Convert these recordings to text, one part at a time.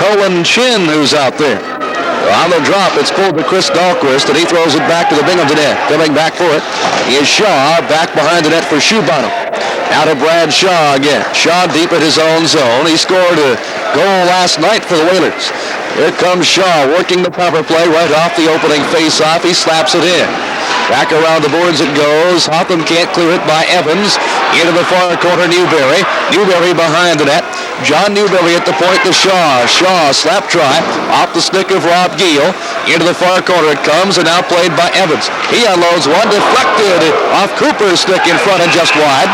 Colin Chin who's out there. On the drop, it's pulled to Chris Dahlquist, and he throws it back to the Binghamton net. Coming back for it is Shaw, back behind the net for Shoebottom. Now to Brad Shaw again. Shaw deep at his own zone. He scored a goal last night for the Whalers. Here comes Shaw working the power play right off the opening face-off. He slaps it in. Back around the boards it goes. Hotham can't clear it by Evans. Into the far corner, Newberry. Newberry behind the net. John Newberry at the point to Shaw. Shaw, slap try, off the stick of Rob Giel. Into the far corner it comes, and now played by Evans. He unloads one, deflected off Cooper's stick in front and just wide.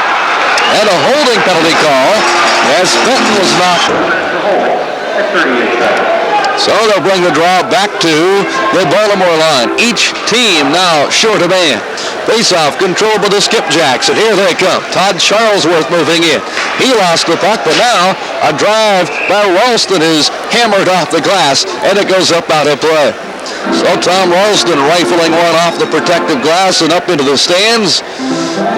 And a holding penalty call as Fenton was knocked. So they'll bring the draw back to the Baltimore line. Each team now short a man. Face-off controlled by the Skipjacks, and here they come. Todd Charlesworth moving in. He lost the puck, but now a drive by Ralston is hammered off the glass, and it goes up out of play. So Tom Ralston rifling one off the protective glass and up into the stands.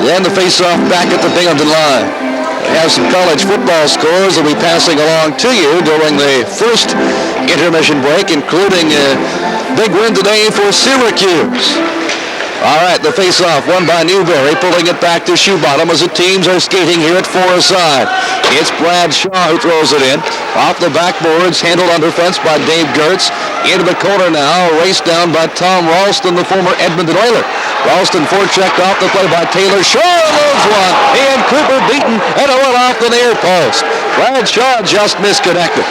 Then the face-off back at the Binghamton line. We have some college football scores that we'll be passing along to you during the first intermission break, including a big win today for Syracuse. All right, the face-off won by Newberry, pulling it back to Shoebottom as the teams are skating here at four-a-side. It's Brad Shaw who throws it in. Off the backboards, handled under fence by Dave Gertz. Into the corner now, raced down by Tom Ralston, the former Edmonton Oiler. Ralston forechecked off the play by Taylor. Shaw loads one. He and Cooper beaten, and it went off the near post. Brad Shaw just misconnected.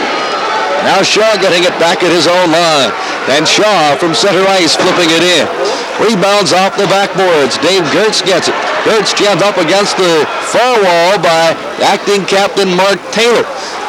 Now Shaw getting it back at his own line. And Shaw from center ice flipping it in. Rebounds off the backboards. Dave Gertz gets it. Gertz jammed up against the far wall by acting captain Mark Taylor.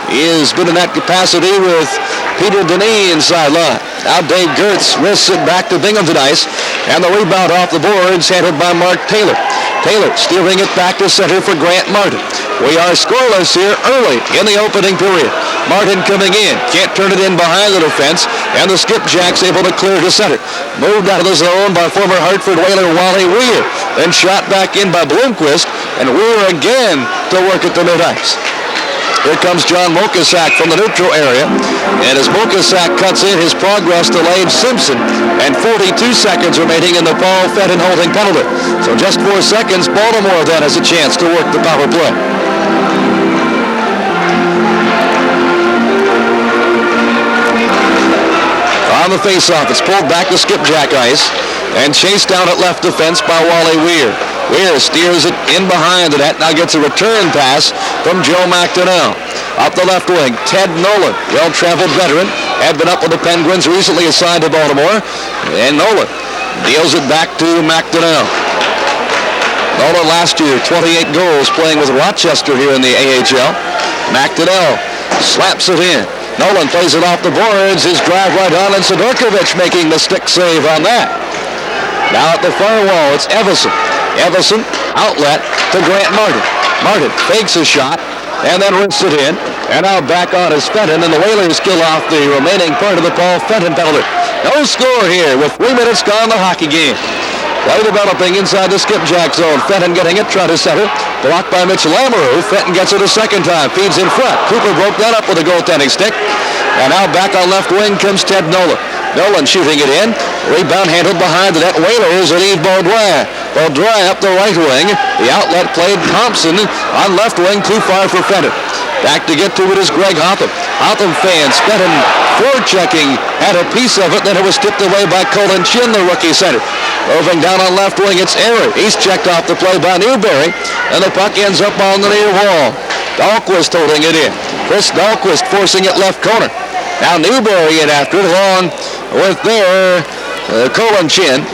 He has been in that capacity with Peter Denis inside line. Now Dave Gertz wrists it back to Binghamton ice. And the rebound off the boards handled by Mark Taylor. Taylor steering it back to center for Grant Martin. We are scoreless here early in the opening period. Martin coming in. Can't turn it in behind the defense. And the Skipjacks able to clear to center. Moved out of the zone by former Hartford Whaler Wally Weir. Then shot back in by Bloomquist. And Weir again to work at the mid-ice. Here comes John Mokasak from the neutral area. And as Mokasak cuts in, his progress delayed Simpson. And 42 seconds remaining in the Paul Fenton holding penalty. So just 4 seconds, Baltimore then has a chance to work the power play. On the face-off, it's pulled back to Skipjack ice and chased down at left defense by Wally Weir. Weir steers it in behind the net. Now gets a return pass from Joe McDonnell. Up the left wing, Ted Nolan, well-traveled veteran, had been up with the Penguins, recently assigned to Baltimore. And Nolan deals it back to McDonnell. Nolan last year, 28 goals playing with Rochester here in the AHL. McDonnell slaps it in. Nolan plays it off the boards. His drive right on, and Sidorkovich making the stick save on that. Now at the far wall, it's Everson. Everson, outlet to Grant Martin. Martin fakes a shot and then rips it in. And now back on is Fenton, and the Whalers kill off the remaining part of the Paul Fenton penalty. No score here with 3 minutes gone in the hockey game. Play developing inside the Skipjack zone. Fenton getting it, try to center. Blocked by Mitch Lamoureux. Fenton gets it a second time. Feeds in front. Cooper broke that up with a goaltending stick. And now back on left wing comes Ted Nolan. Nolan shooting it in. Rebound handled behind the net. Whalers and Yves Baudouin. Baudouin up the right wing. The outlet played Thompson on left wing, too far for Fenton. Back to get to it is Greg Hotham. Hotham fans, Fenton forechecking, had a piece of it, then it was tipped away by Colin Chin, the rookie center. Moving down on left wing, it's Airy. He's checked off the play by Newberry, and the puck ends up on the near wall. Dahlquist holding it in. Chris Dahlquist forcing it left corner. Now Newberry in after it, along with their Colin Chin.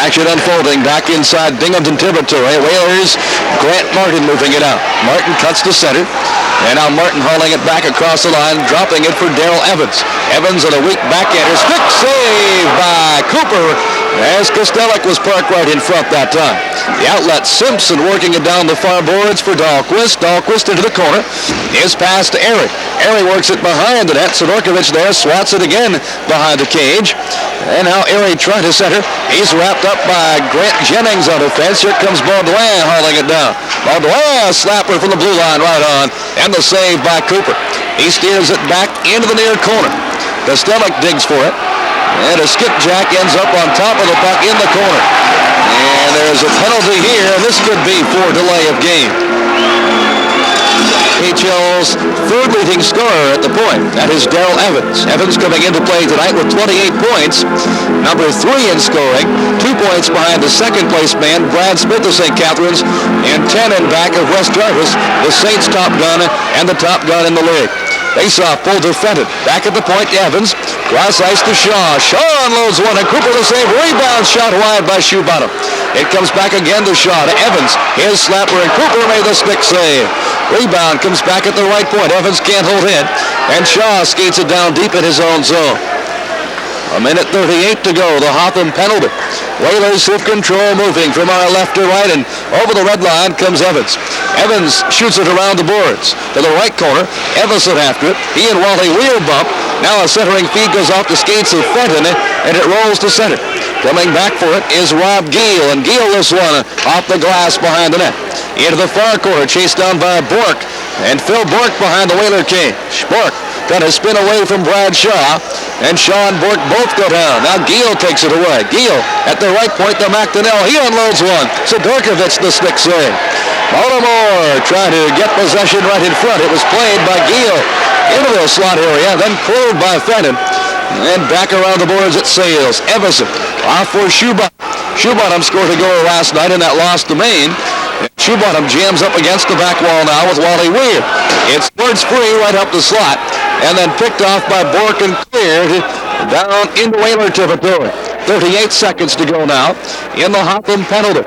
Action unfolding back inside Binghamton territory. Whalers, Grant Martin moving it out. Martin cuts to center. And now Martin hauling it back across the line, dropping it for Darrell Evans. Evans on a weak backhander. Stick save by Cooper. as Kostelic was parked right in front that time. The outlet, Simpson working it down the far boards for Dahlquist. Dahlquist into the corner. His pass to Airy. Airy works it behind the net. Sidorkovich there swats it again behind the cage. And now Airy trying to center. He's wrapped up by Grant Jennings on defense. Here comes Baudouin hauling it down. Baudouin, slapper from the blue line right on. And the save by Cooper. He steers it back into the near corner. Kostelic digs for it. And a skipjack ends up on top of the puck in the corner. And there's a penalty here. This could be for delay of game. HL's third leading scorer at the point. That is Darrell Evans. Evans coming into play tonight with 28 points. Number 3 in scoring. 2 points behind the second place man, Brad Smith of St. Catharines, and 10 in back of West Jarvis, the Saints' top gun and the top gun in the league. Faceoff pulled defended. Back at the point, Evans. Cross ice to Shaw. Shaw unloads one, and Cooper the save. Rebound shot wide by Shoebottom. It comes back again to Shaw, to Evans. His slapper, and Cooper made the stick save. Rebound comes back at the right point. Evans can't hold in, and Shaw skates it down deep in his own zone. 1:38 to go. The Hotham penalty. Whalers have control, moving from our left to right, and over the red line comes Evans. Evans shoots it around the boards to the right corner. Everson after it. He and Wally wheel bump. Now a centering feed goes off the skates of Fenton, and it rolls to center. Coming back for it is Rob Giel, and Giel this one off the glass behind the net. Into the far corner, chased down by Bork, and Phil Bork behind the Whaler cage. Bork trying to spin away from Brad Shaw, and Shaw and Bork both go down. Now Giel takes it away. Giel at the right point to McDonnell. He unloads one. Sidorkovich the stick save. Baltimore trying to get possession right in front. It was played by Giel into the slot area, then cleared by Fenton. And back around the boards it sails. Everson off for Shoebottom. Shoebottom scored a goal last night in that loss to Maine. Shoebottom jams up against the back wall now with Wally Weir. It's towards free right up the slot, and then picked off by Bork and cleared down into Whaler territory. 38 seconds to go now in the Hotham penalty.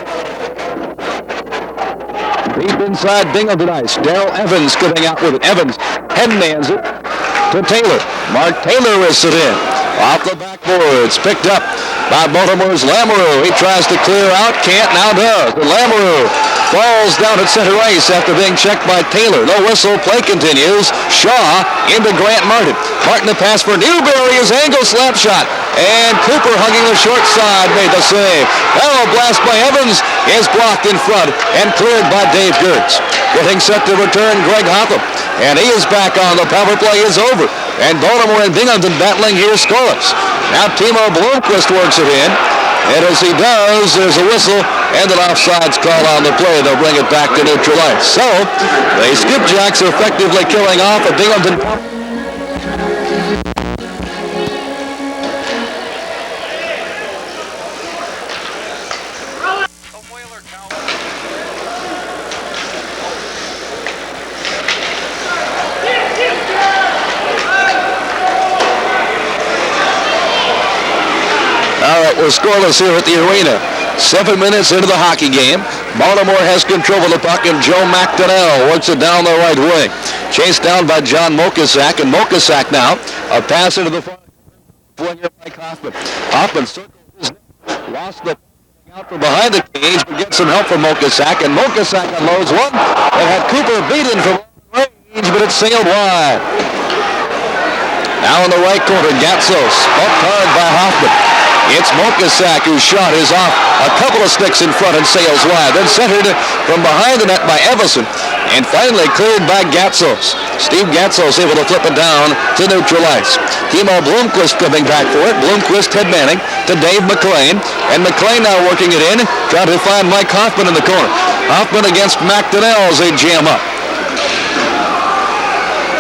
Deep inside Binghamton ice. Darrell Evans coming out with it. Evans headmans it to Taylor. Mark Taylor is it in. Off the backboards. Picked up by Baltimore's Lamoureux. He tries to clear out. Can't, now does. And Lamoureux falls down at center ice after being checked by Taylor. No whistle. Play continues. Shaw into Grant Martin. Martin the pass for Newberry. His angle slap shot. And Cooper hugging the short side made the save. Now a blast by Evans is blocked in front and cleared by Dave Gertz. Getting set to return Greg Hotham. And he is back on. The power play is over. And Baltimore and Binghamton battling here scoreless. Now Timo Blomqvist works it in. And as he does, there's a whistle and an offsides call on the play. They'll bring it back to neutral ice. So, the Skipjacks effectively killing off a Binghamton. All right, we're scoreless here at the arena. 7 minutes into the hockey game. Baltimore has control of the puck, and Joe McDonnell works it down the right wing. Chased down by John Mokasak, and Mokasak now a pass into the front winger Mike Hoffman. Hoffman circles his net, lost the out from behind the cage, but gets some help from Mokasak, and Mokasak unloads one. It had Cooper beaten from range, but it sailed wide. Now in the right corner, Gatsos bumped hard by Hoffman. It's Mokasak whose shot is off a couple of sticks in front and sails wide. Then centered from behind the net by Everson. And finally cleared by Gatsos. Steve Gatsos able to flip it down to neutral ice. Timo Blomqvist coming back for it. Blomqvist headmanning to Dave McLean. And McLean now working it in. Trying to find Mike Hoffman in the corner. Hoffman against McDonnell as they jam up.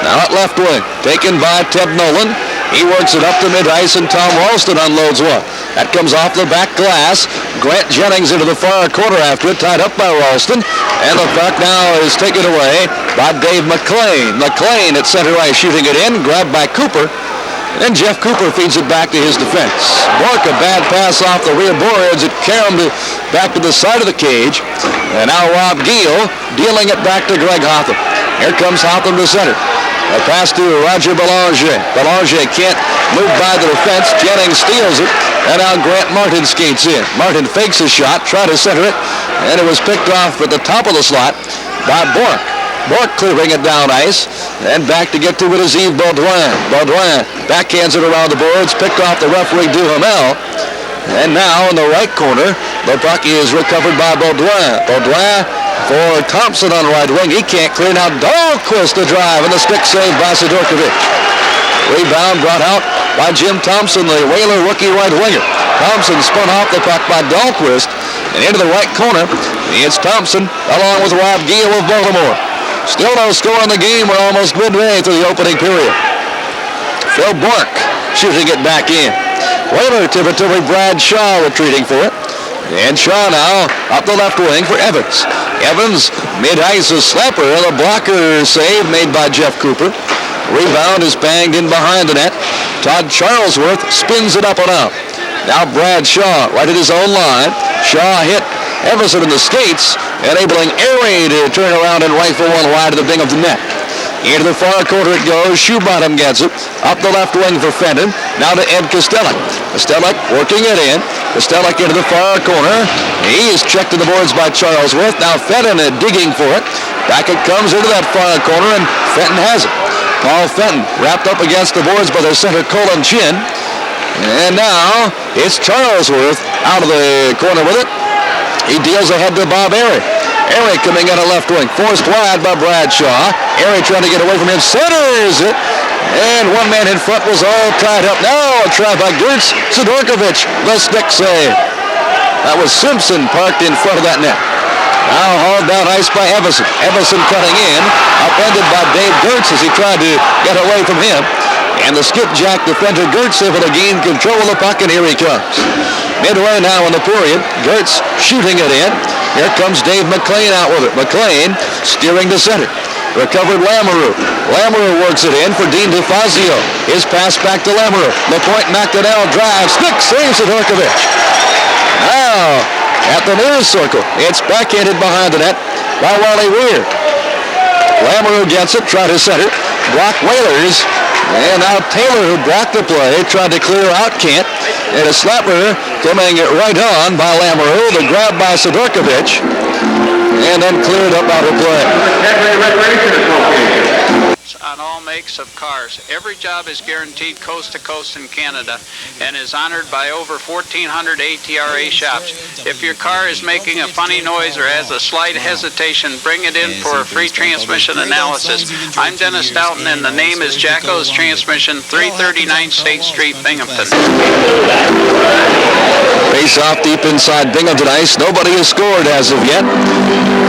Now at left wing. Taken by Ted Nolan. He works it up to mid-ice, and Tom Ralston unloads one. That comes off the back glass. Grant Jennings into the far corner after it, tied up by Ralston. And the puck now is taken away by Dave McLean. McLean at center ice shooting it in, grabbed by Cooper. And Jeff Cooper feeds it back to his defense. Bork, a bad pass off the rear boards. It carried him back to the side of the cage. And now Rob Giel dealing it back to Greg Hotham. Here comes Hotham to center. A pass to Roger Belanger. Belanger can't move by the defense. Jennings steals it. And now Grant Martin skates in. Martin fakes his shot, tried to center it, and it was picked off at the top of the slot by Bork. Bork clearing it down ice, and back to get to it is Yves Baudouin. Baudouin backhands it around the boards, picked off the referee Duhamel. And now in the right corner, the puck is recovered by Baudouin. Baudouin for Thompson on the right wing. He can't clear now. Dahlquist to drive, and the stick saved by Sidorkovic. Rebound brought out by Jim Thompson, the Whaler rookie right winger. Thompson spun off the puck by Dahlquist, and into the right corner, it's Thompson along with Rob Giel of Baltimore. Still no score in the game. We're almost midway through the opening period. Phil Bork shooting it back in. Whaler territory, Brad Shaw retreating for it. And Shaw now up the left wing for Evans. Evans mid-ice a slapper, and a blocker save made by Jeff Cooper. Rebound is banged in behind the net. Todd Charlesworth spins it up and out. Now Brad Shaw right at his own line. Shaw hit Everson in the skates, enabling Airy to turn around and rifle one wide of the Binghamton net. Into the far corner it goes. Shoebottom gets it. Up the left wing for Fenton. Now to Ed Kostelik. Kostelik working it in. Kostelik into the far corner. He is checked to the boards by Charlesworth. Now Fenton digging for it. Back it comes into that far corner, and Fenton has it. Paul Fenton wrapped up against the boards by their center Colin Chin. And now it's Charlesworth out of the corner with it. He deals ahead to Bob Airy. Airy coming out of left wing, forced wide by Bradshaw. Airy trying to get away from him, centers it. And one man in front was all tied up. Now a try by Gertz Sidorkovic, the stick save. That was Simpson parked in front of that net. Now hauled down ice by Everson. Everson cutting in, upended by Dave Gertz as he tried to get away from him. And the skipjack defender Gertz able to gain control of the puck, and here he comes. Midway now in the period, Gertz shooting it in. Here comes Dave McLean out with it. McLean steering to center. Recovered Lamoureux. Lamoureux works it in for Dean DeFazio. His pass back to Lamoureux. LaPointe McDonnell drives. Stick saves Sidorkovic. Now, at the near circle, it's backhanded behind the net by Wally Weir. Lamoureux gets it, tried to center. Brock Whalers. And now Taylor, who blocked the play, tried to clear out, can't. And a slapper coming right on by Lamoureux. The grab by Sidorkovic. And then cleared up out of play. On all makes of cars. Every job is guaranteed coast to coast in Canada and is honored by over 1,400 ATRA shops. If your car is making a funny noise or has a slight hesitation, bring it in for a free transmission analysis. I'm Dennis Stoughton, and the name is Jacko's Transmission, 339 State Street, Binghamton. Face off deep inside Binghamton ice. Nobody has scored as of yet.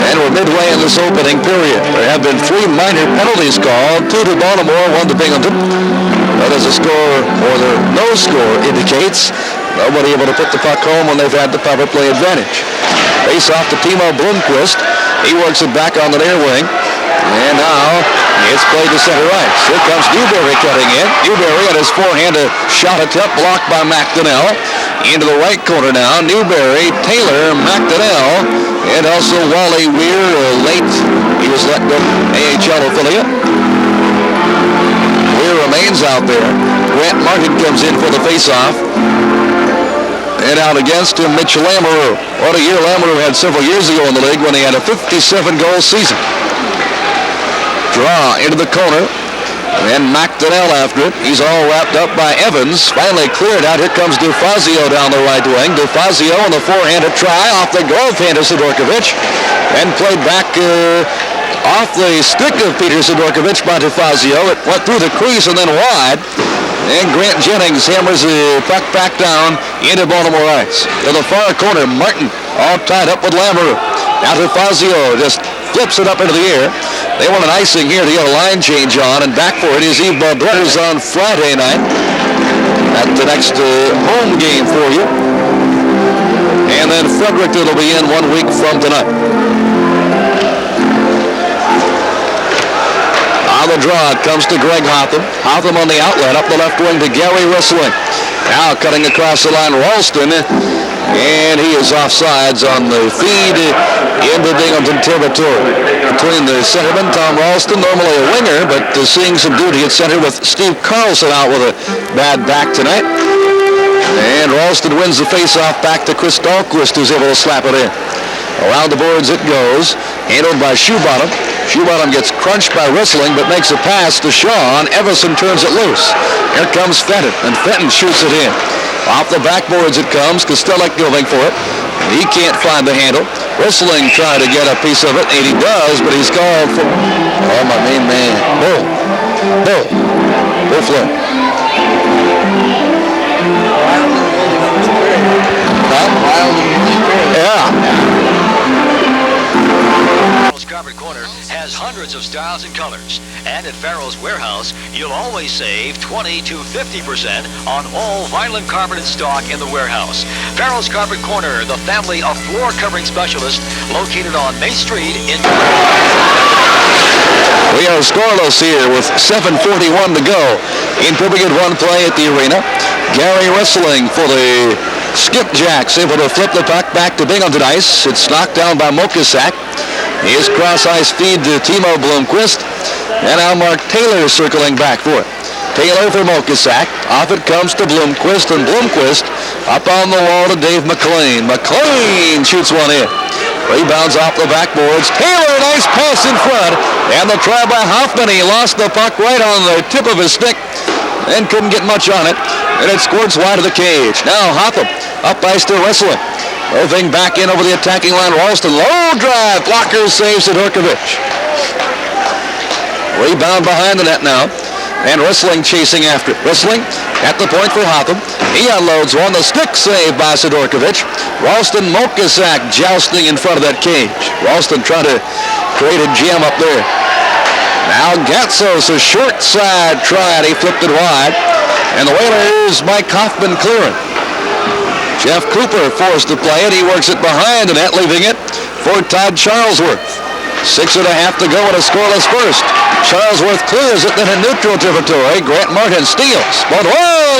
And we're midway in this opening period. There have been 3 minor penalties called, 2 to Baltimore, 1 to Binghamton. But as the score, or the no score indicates, nobody able to put the puck home when they've had the power play advantage. Face off to Timo Blomqvist. He works it back on the near wing. And now it's played to center ice. Here comes Newberry cutting in. Newberry at his forehand, a shot attempt blocked by McDonnell. Into the right corner now. Newberry, Taylor, McDonnell, and also Wally Weir late. He was let go AHL affiliate. Weir remains out there. Grant Martin comes in for the faceoff. And out against him, Mitch Lamoureux. What a year Lamoureux had several years ago in the league when he had a 57-goal season. Draw into the corner. And McDonnell after it. He's all wrapped up by Evans. Finally cleared out. Here comes DeFazio down the right wing. DeFazio on the forehand to try off the glove hand of Sidorkovic. And played back off the stick of Peter Sidorkovic by DeFazio. It went through the crease and then wide. And Grant Jennings hammers the puck back down into Baltimore ice. To the far corner, Martin all tied up with Lamoureux. Now DeFazio just flips it up into the air. They want an icing here to get a line change on, and back for it is Yves Baudouin on Friday night. At the next home game for you. And then Fredericton will be in 1 week from tonight. On the draw, it comes to Greg Hotham. Hotham on the outlet, up the left wing to Gary Rissling. Now cutting across the line, Ralston. And he is offsides on the feed into Binghamton territory. Between the centerman, Tom Ralston, normally a winger, but seeing some duty at center with Steve Carlson out with a bad back tonight. And Ralston wins the face-off back to Chris Dahlquist, who's able to slap it in. Around the boards it goes, handled by Shoebottom. Shoebottom gets crunched by wrestling, but makes a pass to Shaw, and Everson turns it loose. Here comes Fenton, and Fenton shoots it in. Off the backboards it comes, Kostelik going for it. He can't find the handle. Wrestling trying to get a piece of it, and he does, but he's called for... Oh, my main man. Bull Flynn. Yeah. Carpet Corner has hundreds of styles and colors, and at Farrell's Warehouse you'll always save 20 to 50% on all vinyl and carpet in stock in the warehouse. Farrell's Carpet Corner, the family of floor covering specialists, located on Main Street in... We are scoreless here with 7:41 to go in Pippaget 1 play at the arena. Gary wrestling for the Skipjacks, able to flip the puck back to Binghamton ice. It's knocked down by Mokasak. Here's cross-ice feed to Timo Blomqvist. And now Mark Taylor circling back for it. Taylor for Mokasak. Off it comes to Blomqvist, and Blomqvist up on the wall to Dave McLean. McLean shoots one in. Rebounds off the backboards. Taylor, nice pass in front. And the try by Hoffman. He lost the puck right on the tip of his stick and couldn't get much on it. And it squirts wide of the cage. Now Hotham up ice still wrestling. Moving back in over the attacking line. Ralston, low drive. Blocker saves Sidorkovich. Rebound behind the net now. And Wrestling chasing after it. Wrestling at the point for Hotham. He unloads one. The stick save by Sidorkovich. Ralston Mokasak jousting in front of that cage. Ralston trying to create a jam up there. Now Gatsos, a short side try. He flipped it wide. And the Whalers, Mike Hoffman clearing. Jeff Cooper forced to play it. He works it behind the net, leaving it for Todd Charlesworth. 6.5 to go in a scoreless first. Charlesworth clears it, then in neutral territory. Grant Martin steals. But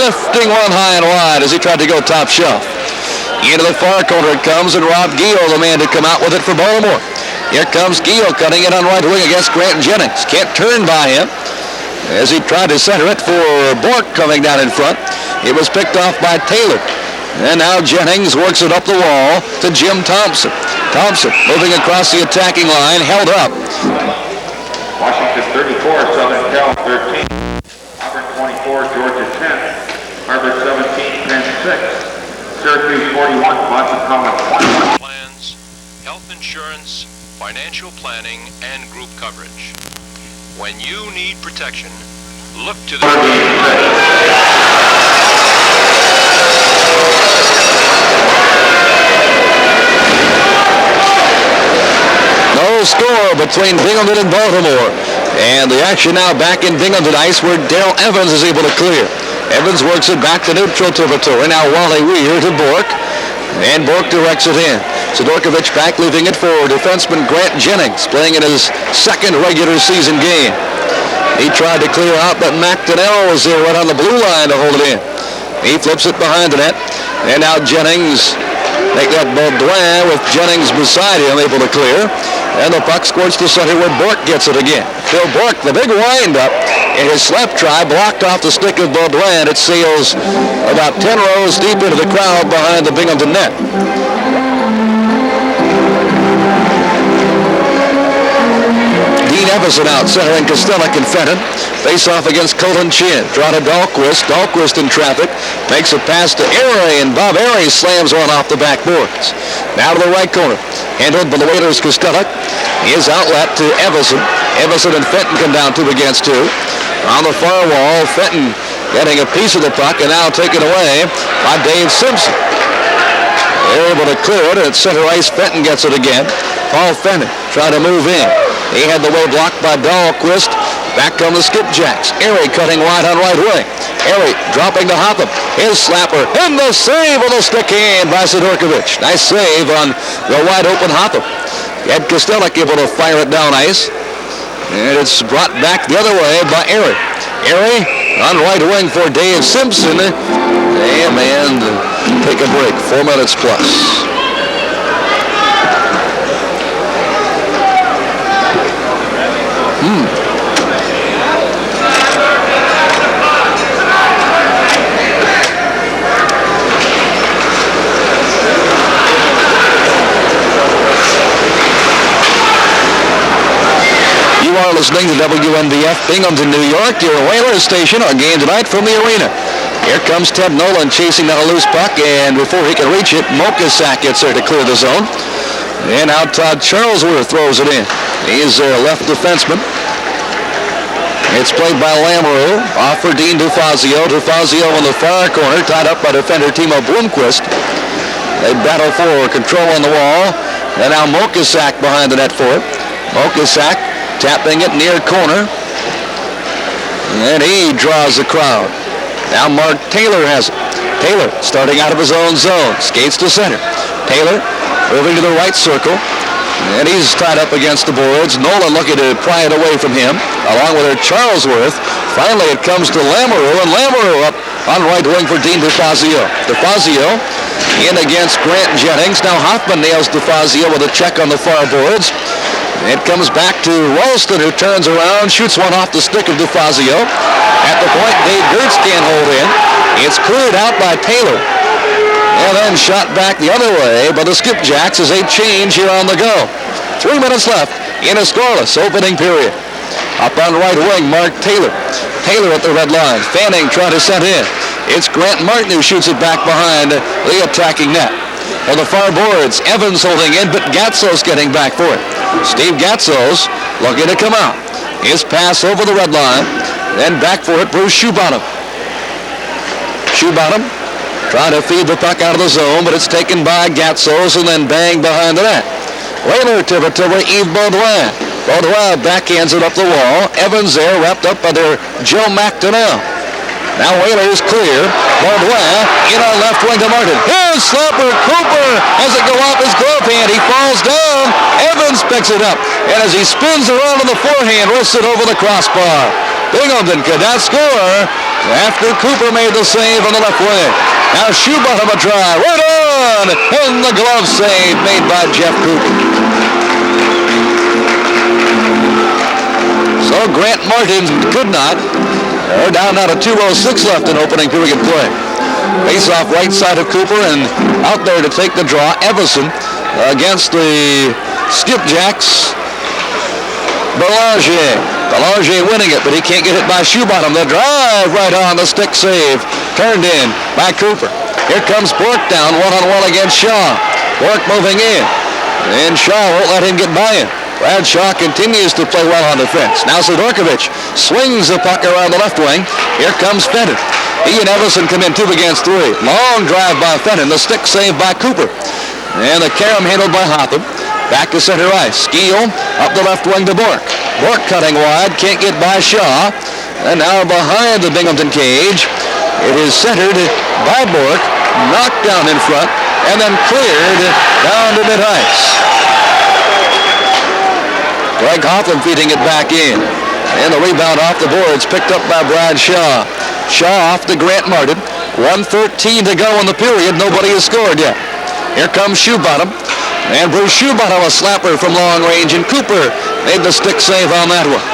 lifting one high and wide as he tried to go top shelf. Into the far corner it comes, and Rob Gio, the man to come out with it for Baltimore. Here comes Gio cutting it on right wing against Grant Jennings. Can't turn by him as he tried to center it for Bork coming down in front. It was picked off by Taylor. And now Jennings works it up the wall to Jim Thompson. Thompson moving across the attacking line, held up. Washington 34, Southern Cal 13. Auburn 24, Georgia 10. Harvard 17, Penn 6. Syracuse 41, Boston College 21. Plans, health insurance, financial planning, and group coverage. When you need protection, look to the... No score between Binghamton and Baltimore. And the action now back in Binghamton ice where Darrell Evans is able to clear. Evans works it back to neutral territory. Now Wally Weir to Bork. And Bork directs it in. Sidorkovich back, leaving it for defenseman Grant Jennings, playing in his second regular season game. He tried to clear out, but McDonnell was there right on the blue line to hold it in. He flips it behind the net. And now Jennings, make that Baudouin with Jennings beside him, able to clear. And the puck squirts to center where Bork gets it again. Phil Bork, the big wind-up, and his slap try blocked off the stick of Baudouin. It sails about 10 rows deep into the crowd behind the Binghamton net. Dean Everson out centering Kostelik and Fenton. Face off against Colton Chin. Draw to Dahlquist. Dahlquist in traffic. Makes a pass to Airy, and Bob Airy slams one off the backboards. Now to the right corner. Handled by the Whalers' Kostelik. His outlet to Everson. Everson and Fenton come down 2 against 2. On the far wall, Fenton getting a piece of the puck and now taken away by Dave Simpson. They're able to clear it, and at center ice, Fenton gets it again. Paul Fenton trying to move in. He had the way blocked by Dahlquist. Back come the Skipjacks. Airy cutting wide on right wing. Airy dropping to Hotham. His slapper. And the save with a stick hand by Sidorkovich. Nice save on the wide open Hotham. Ed Kostelik able to fire it down ice. And it's brought back the other way by Airy. Airy on right wing for Dave Simpson. And take a break. 4 minutes plus. are listening to WNBF Binghamton, New York, your Whalers station. Our game tonight from the arena. Here comes Ted Nolan chasing down a loose puck, and before he can reach it, Mokasak gets there to clear the zone. And now Todd Charlesworth throws it in. He's their left defenseman. It's played by Lamoureux, off for Dean DeFazio. DeFazio in the far corner, tied up by defender Timo Blomqvist. They battle for control on the wall. And now Mokasak behind the net for it. Mokasak tapping it near corner. And he draws the crowd. Now Mark Taylor has it. Taylor starting out of his own zone. Skates to center. Taylor moving to the right circle. And he's tied up against the boards. Nolan looking to pry it away from him, along with her Charlesworth. Finally it comes to Lamoureux, and Lamoureux up on right wing for Dean DeFazio. DeFazio in against Grant Jennings. Now Hoffman nails DeFazio with a check on the far boards. It comes back to Ralston, who turns around, shoots one off the stick of DeFazio. At the point, Dave Gertz can't hold in. It's cleared out by Taylor. And then shot back the other way by the Skipjacks as they change here on the go. 3 minutes left in a scoreless opening period. Up on right wing, Mark Taylor. Taylor at the red line. Fanning trying to set in. It's Grant Martin who shoots it back behind the attacking net. On the far boards, Evans holding in, but Gatsos getting back for it. Steve Gatsos looking to come out. His pass over the red line. Then back for it, Bruce Shoebottom. Shoebottom trying to feed the puck out of the zone, but it's taken by Gatsos and then banged behind the net. Whaler to Yves Baudouin. Baudouin backhands it up the wall. Evans there wrapped up by their Joe McDonnell. Now Whaler is clear. Baudouin in on left wing to Martin. Here's Slapper Cooper has it go off his glove hand. He falls down. Evans picks it up. And as he spins around on the forehand, lifts it over the crossbar. Binghamton could not score after Cooper made the save on the left wing. Now Shoebottom a try. Right on! And the glove save made by Jeff Cooper. So Grant Martin could not. They're down now to 2:06 left in opening period play. Face off right side of Cooper, and out there to take the draw, Everson against the Skipjacks. Belanger. Belanger winning it, but he can't get it by Shoebottom. The drive right on, the stick save. Turned in by Cooper. Here comes Bork down one-on-one against Shaw. Bork moving in. And Shaw won't let him get by him. Brad Shaw continues to play well on defense. Now Sidorkovich swings the puck around the left wing. Here comes Fenton. He and Everson come in 2 against 3. Long drive by Fenton. The stick saved by Cooper. And the carom handled by Hotham. Back to center ice. Skeel up the left wing to Bork. Bork cutting wide. Can't get by Shaw. And now behind the Binghamton cage. It is centered by Bork. Knocked down in front. And then cleared down to mid-ice. Greg Hotham feeding it back in. And the rebound off the boards picked up by Brad Shaw. Shaw off to Grant Martin. 1:13 to go in the period. Nobody has scored yet. Here comes Shoebottom. And Bruce Shoebottom a slapper from long range. And Cooper made the stick save on that one.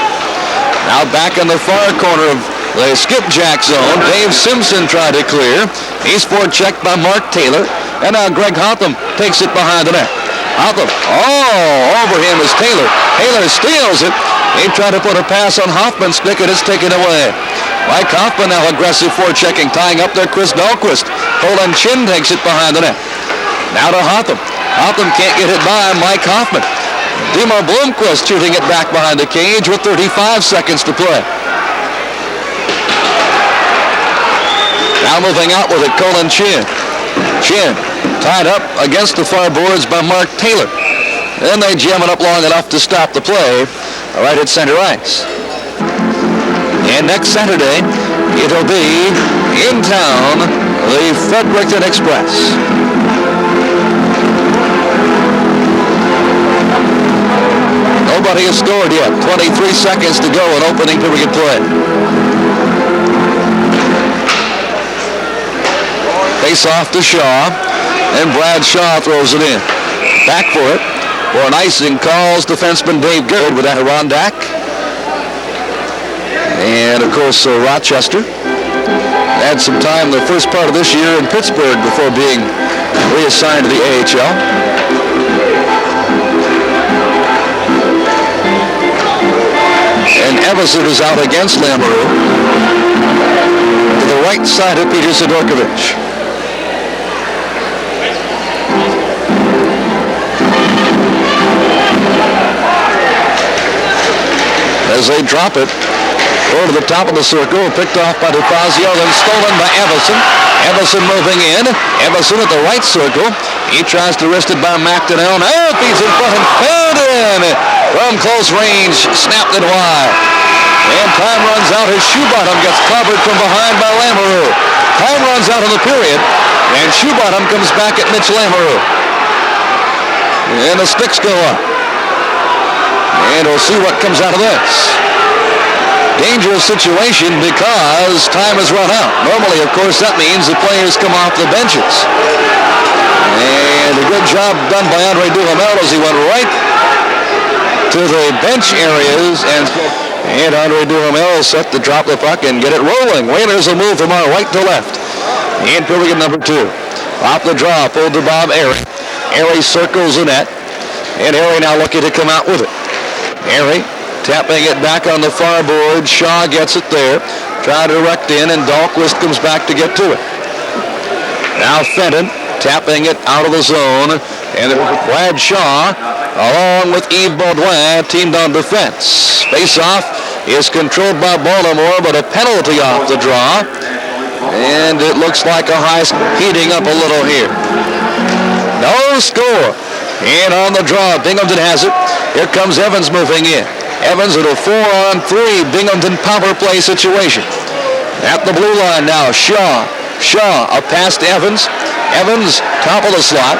Now back in the far corner of the Skipjack zone. Dave Simpson tried to clear. He's forechecked by Mark Taylor. And now Greg Hotham takes it behind the net. Hotham, over him is Taylor. Taylor steals it. He tried to put a pass on Hoffman's stick, and it's taken away. Mike Hoffman now aggressive forechecking, tying up there Chris Dahlquist. Colin Chin takes it behind the net. Now to Hotham. Hotham can't get it by Mike Hoffman. Timo Blomqvist shooting it back behind the cage with 35 seconds to play. Now moving out with it, Colin Chin. Chin tied up against the far boards by Mark Taylor. Then they jam it up long enough to stop the play right at center ice. And next Saturday, it'll be in town, the Fredericton Express. Nobody has scored yet. 23 seconds to go in opening period play. Face off to Shaw, and Brad Shaw throws it in. Back for it. For an icing calls defenseman Dave Gerd with Adirondack. And, of course, Rochester had some time the first part of this year in Pittsburgh before being reassigned to the AHL. Everson is out against Lamoureux. To the right side of Peter Sidorkovich. As they drop it over to the top of the circle, picked off by DeFazio, then stolen by Everson. Everson moving in. Everson at the right circle. He tries to wrist it by McDonnell. Now feeds in front and found in from close range. Snapped it wide. And time runs out as Shoebottom gets clobbered from behind by Lamoureux. Time runs out in the period, and Shoebottom comes back at Mitch Lamoureux. And the sticks go up. And we'll see what comes out of this. Dangerous situation because time has run out. Normally, of course, that means the players come off the benches. And a good job done by Andre Duhamel as he went right to the bench areas, and Andre Duhamel is set to drop the puck and get it rolling. Whalers will move from our right to left in period number 2. Off the draw, pulled to Bob Airy. Airy circles the net, and Airy now looking to come out with it. Airy tapping it back on the far board. Shaw gets it there. Trying to direct in, and Dahlquist comes back to get to it. Now Fenton tapping it out of the zone. And Brad Shaw, along with Yves Baudouin, teamed on defense. Face-off is controlled by Baltimore, but a penalty off the draw. And it looks like a high heating up a little here. No score. And on the draw, Binghamton has it. Here comes Evans moving in. Evans at a 4-on-3 Binghamton power play situation. At the blue line now, Shaw. Shaw, a pass to Evans. Evans, top of the slot.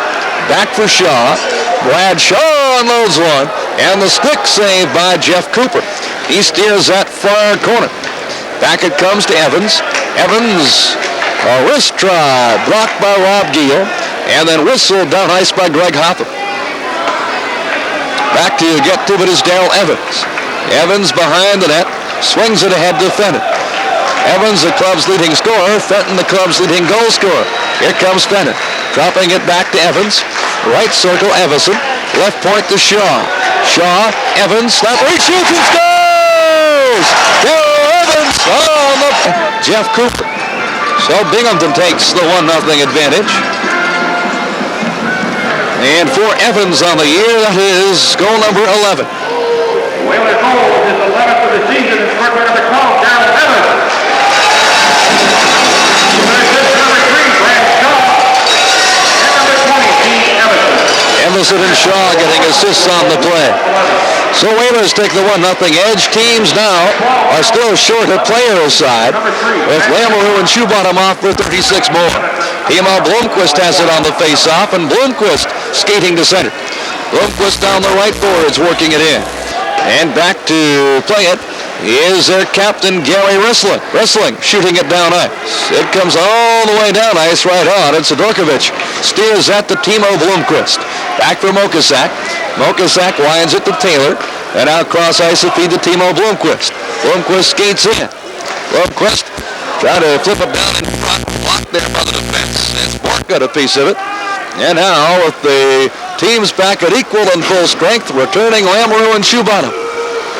Back for Shaw. Brad Shaw unloads one. And the stick save by Jeff Cooper. He steers that far corner. Back it comes to Evans. Evans, a wrist try, blocked by Rob Giel. And then whistled down ice by Greg Hotham. Back to get to it is Darrell Evans. Evans behind the net, swings it ahead to Fenton. Evans, the club's leading scorer. Fenton, the club's leading goal scorer. Here comes Fenton, dropping it back to Evans. Right circle, Everson. Left point to Shaw. Shaw, Evans, snapper, he shoots and scores! Darrell Evans on the Jeff Cooper. So Binghamton takes the 1-0 advantage. And for Evans on the year, that is goal number 11. Whaler goal is 11th of the season in front of the call, Darrell Evans. Number 3, Brad Shaw. And number 20, Dean Everson. Everson and Shaw getting assists on the play. So Whalers take the 1-0 edge. Teams now are still short of players side, with Lamoureux and Shoebottom off for 36 more. Timo Blomqvist has it on the face-off, and Blomqvist skating to center. Blomqvist down the right boards, working it in. And back to play it is their captain, Gary Rissling, shooting it down ice. It comes all the way down ice right on, and Sidorkovich steers that to Timo Blomqvist. Back for Mokosak. Mokosak winds it to Taylor, and out cross ice to feed to Timo Blomqvist. Blomqvist skates in. Blomqvist trying to flip it down in front, blocked there by the defense. And Sport got a piece of it. And now with the teams back at equal and full strength, returning Lamoureux and Shoebottom.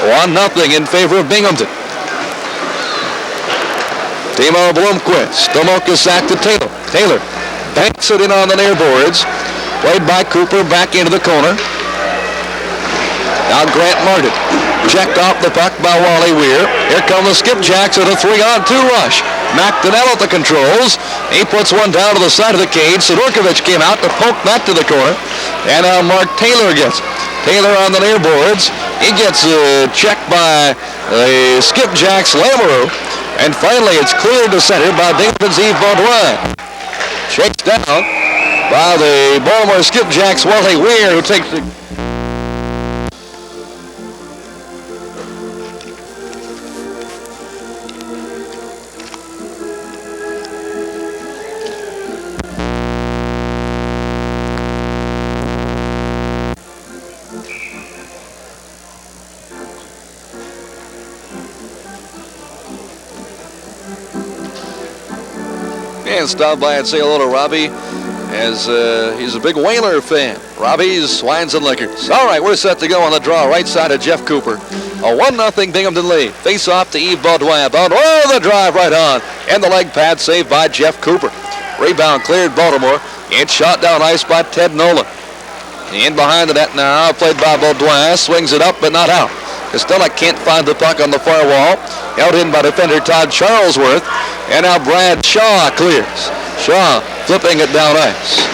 1-0 in favor of Binghamton. Timo Blomqvist, Mokosak to Taylor. Taylor banks it in on the near boards. Played by Cooper back into the corner. Now Grant Martin checked off the puck by Wally Weir. Here come the Skipjacks at a 3-on-2 rush. McDonnell at the controls. He puts one down to the side of the cage. Sidorkovich came out to poke that to the corner. And now Mark Taylor gets it. Taylor on the near boards. He gets checked by the Skipjacks Lamoureux. And finally it's cleared to center by Binghamton's Yves Baudouin. Shakes down by the Baltimore Skipjacks Wally Weir, who takes the... And stop by and say hello to Robbie, as he's a big Whaler fan. Robbie's Wines and Liquors. All right, we're set to go on the draw right side of Jeff Cooper. A 1-0 Binghamton lead. Face off to Yves Baudouin. Oh, the drive right on. And the leg pad saved by Jeff Cooper. Rebound cleared Baltimore. It's shot down ice by Ted Nolan. In behind the net now, played by Baudouin. Swings it up, but not out. Costello can't find the puck on the far wall. Held in by defender Todd Charlesworth. And now Brad Shaw clears. Shaw flipping it down ice.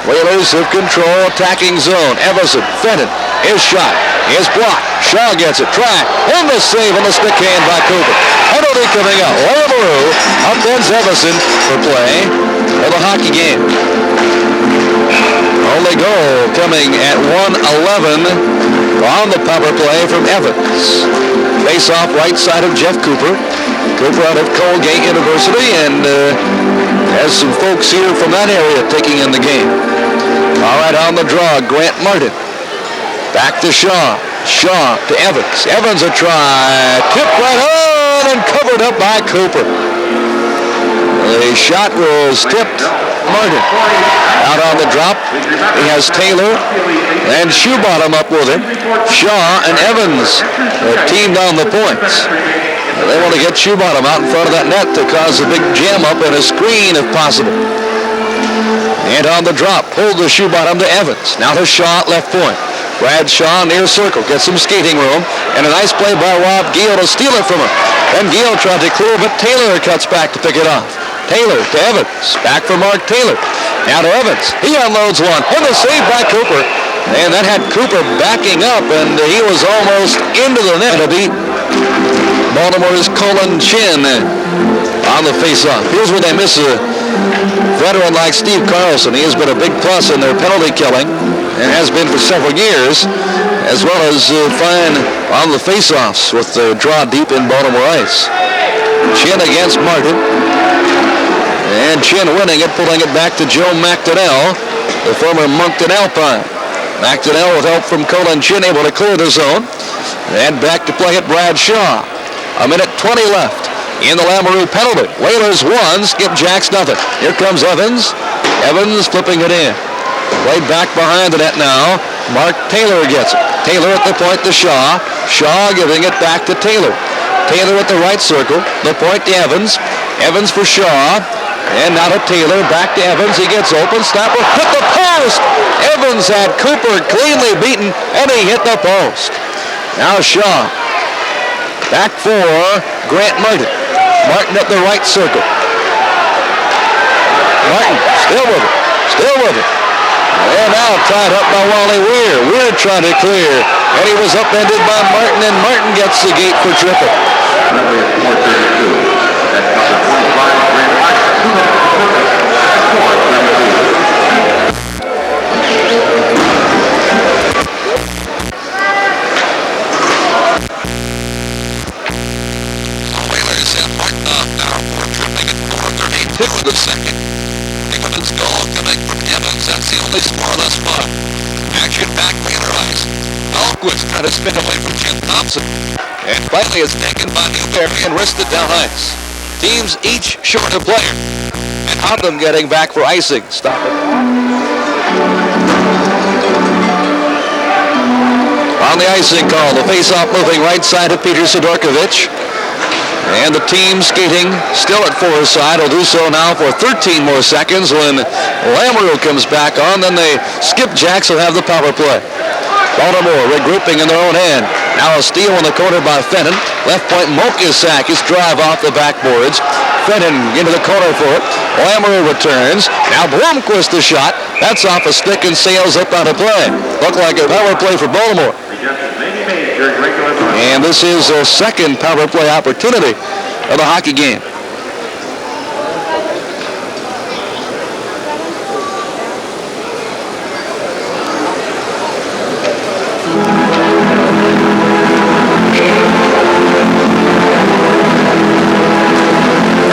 Whalers have control, attacking zone. Everson, Fenton, his shot is blocked. Shaw gets it, track, and the save on the stick hand by Cooper. Penalty coming up. Lamoureux upends Everson for play for the hockey game. Only goal coming at 1:11 on the power play from Evans. Face off right side of Jeff Cooper. Cooper out of Colgate University and has some folks here from that area taking in the game. All right, on the draw, Grant Martin. Back to Shaw. Shaw to Evans. Evans a try. Tipped right on and covered up by Cooper. The shot was tipped. Martin out on the drop. He has Taylor and Shoebottom up with him. Shaw and Evans teamed on the points. They want to get Shoebottom out in front of that net to cause a big jam up and a screen if possible. And on the drop, pulled the Shoebottom to Evans. Now to Shaw at left point. Brad Shaw near circle, gets some skating room, and a nice play by Rob Giel to steal it from him. Then Giel tried to clear, but Taylor cuts back to pick it off. Taylor to Evans, back for Mark Taylor. Now to Evans, he unloads one, and the save by Cooper. And that had Cooper backing up, and he was almost into the net to beat Baltimore's Colin Chin on the face-off. Here's where they miss a veteran like Steve Carlson. He has been a big plus in their penalty killing and has been for several years, as well as fine on the face-offs with the draw deep in Baltimore ice. Chin against Martin. And Chin winning it, pulling it back to Joe McDonnell, the former Moncton Alpine. McDonnell with help from Colin Chin able to clear the zone. And back to play it Brad Shaw. 1:20 left in the Lamoureux penalty. Whalers 1, Skipjacks nothing. Here comes Evans. Evans flipping it in. Played back behind the net now. Mark Taylor gets it. Taylor at the point to Shaw. Shaw giving it back to Taylor. Taylor at the right circle. The point to Evans. Evans for Shaw. And now to Taylor. Back to Evans. He gets open. Snapper hit the post. Evans had Cooper cleanly beaten, and he hit the post. Now Shaw. Back for Grant Martin. Martin at the right circle. Martin still with it. Still with it. And now tied up by Wally Weir. Weir trying to clear. And he was upended by Martin, and Martin gets the gate for triple. To the second. Binghamton's goal coming from Evans. That's the only score thus far. Action back Whaler ice. Dahlquist trying to spin away from Jim Thompson. And finally it's taken by Newberry and wristed down ice. Teams each short a player. And Odom getting back for icing. Stop it. On the icing call, the face-off moving right side of Peter Sidorkovich. And the team skating still at foreside will do so now for 13 more seconds when Lamoureux comes back on. Then the Skipjacks will have the power play. Baltimore regrouping in their own end. Now a steal in the corner by Fenton. Left point Mokisak, his drive off the backboards. Fenton into the corner for it. Lamoureux returns. Now Blomqvist the shot. That's off a stick and sails up out of play. Looked like a power play for Baltimore. And this is a second power play opportunity of the hockey game.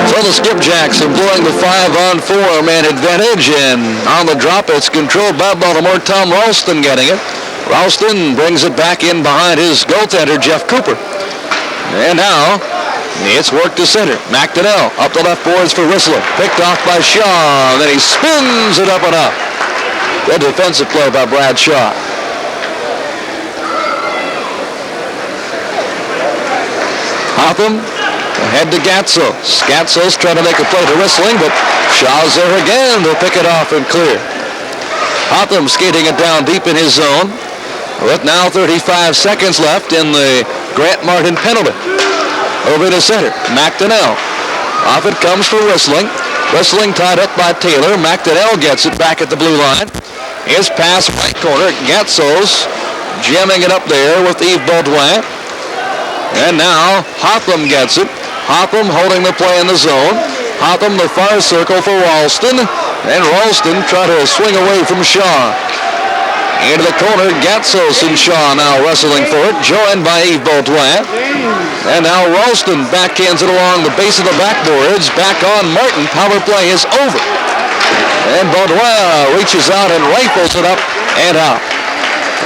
So the Skipjacks employing the 5-on-4-man advantage, and on the drop it's controlled by Baltimore. Tom Ralston getting it. Ralston brings it back in behind his goaltender, Jeff Cooper. And now, it's work to center. McDonnell up the left boards for Whistler. Picked off by Shaw. Then he spins it up and up. Good defensive play by Brad Shaw. Hotham ahead to Gatsos. Gatsos trying to make a play to Whistling, but Shaw's there again to pick it off and clear. Hotham skating it down deep in his zone with now 35 seconds left in the Grant Martin penalty. Over to center, McDonnell. Off it comes for Whistling. Whistling tied up by Taylor. McDonnell gets it back at the blue line. His pass right corner. Gatsos jamming it up there with Yves Baudouin. And now Hotham gets it. Hotham holding the play in the zone. Hotham the far circle for Ralston. And Ralston trying to swing away from Shaw. Into the corner, Gatsos and Shaw now wrestling for it, joined by Yves Baudouin. And now Ralston backhands it along the base of the backboards. Back on Martin. Power play is over. And Baudouin reaches out and rifles it up and out.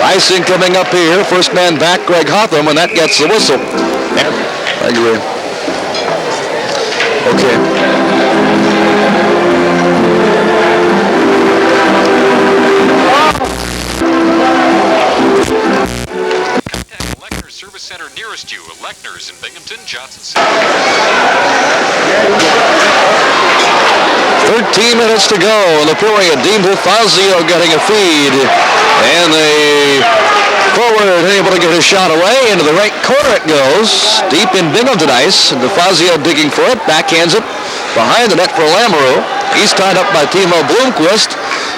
Icing coming up here. First man back, Greg Hotham, and that gets the whistle. Thank you, Ray. Okay. Service center nearest you. Lechner's in Binghamton, Johnson City. 13 minutes to go in the period. Dean DeFazio getting a feed. And the forward able to get his shot away. Into the right corner it goes. Deep in Binghamton ice. DeFazio digging for it. Backhands it behind the net for Lamoureux. He's tied up by Timo Blomqvist.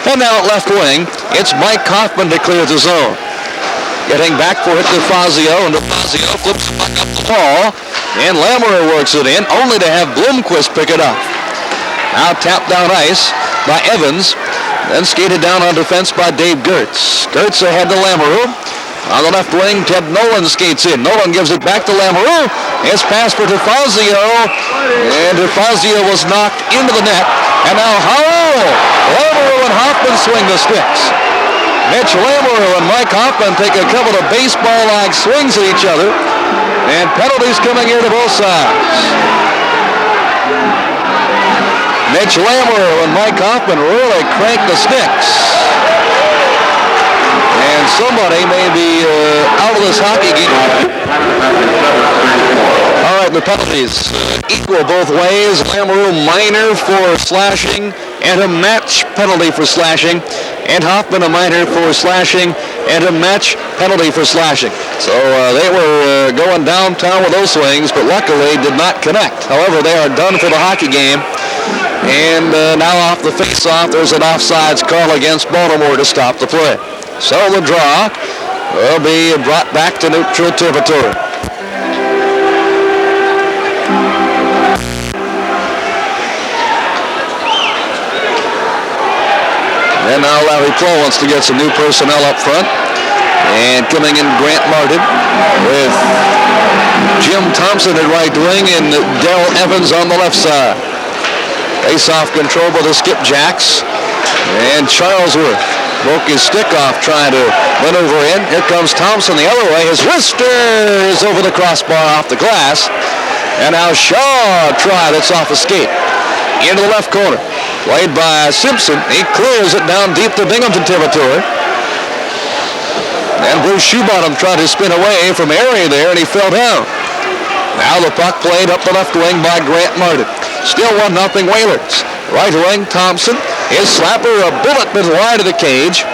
And now at left wing, it's Mike Kaufman to clear the zone. Getting back for it, DeFazio, and DeFazio flips it back up the wall, and Lamoureux works it in, only to have Blomqvist pick it up. Now tapped down ice by Evans, then skated down on defense by Dave Gertz. Gertz ahead to Lamoureux. On the left wing, Ted Nolan skates in. Nolan gives it back to Lamoureux. It's passed for DeFazio, and DeFazio was knocked into the net. And now Howell, Lamoureux and Hoffman swing the sticks. Mitch Lamoureux and Mike Hoffman take a couple of baseball-like swings at each other, and penalties coming here to both sides. Mitch Lamoureux and Mike Hoffman really crank the sticks. And somebody may be out of this hockey game. All right, the penalties equal both ways. Lamoureux minor for slashing and a match penalty for slashing. And Hoffman a minor for slashing and a match penalty for slashing. So they were going downtown with those swings, but luckily did not connect. However, they are done for the hockey game. And now off the face-off, there's an offsides call against Baltimore to stop the play. So the draw will be brought back to neutral territory. And now Larry Clough wants to get some new personnel up front. And coming in Grant Martin with Jim Thompson at right wing and Dell Evans on the left side. Face-off control by the Skipjacks. And Charlesworth broke his stick off trying to maneuver in. Here comes Thompson the other way. His wrister is over the crossbar off the glass. And now Shaw try that's off a skate. Into the left corner. Played by Simpson. He clears it down deep to Binghamton territory. And Bruce Shoebottom tried to spin away from Airy there, and he fell down. Now the puck played up the left wing by Grant Martin. Still 1-0 Whalers. Right wing, Thompson. His slapper, a bullet bit wide of the cage.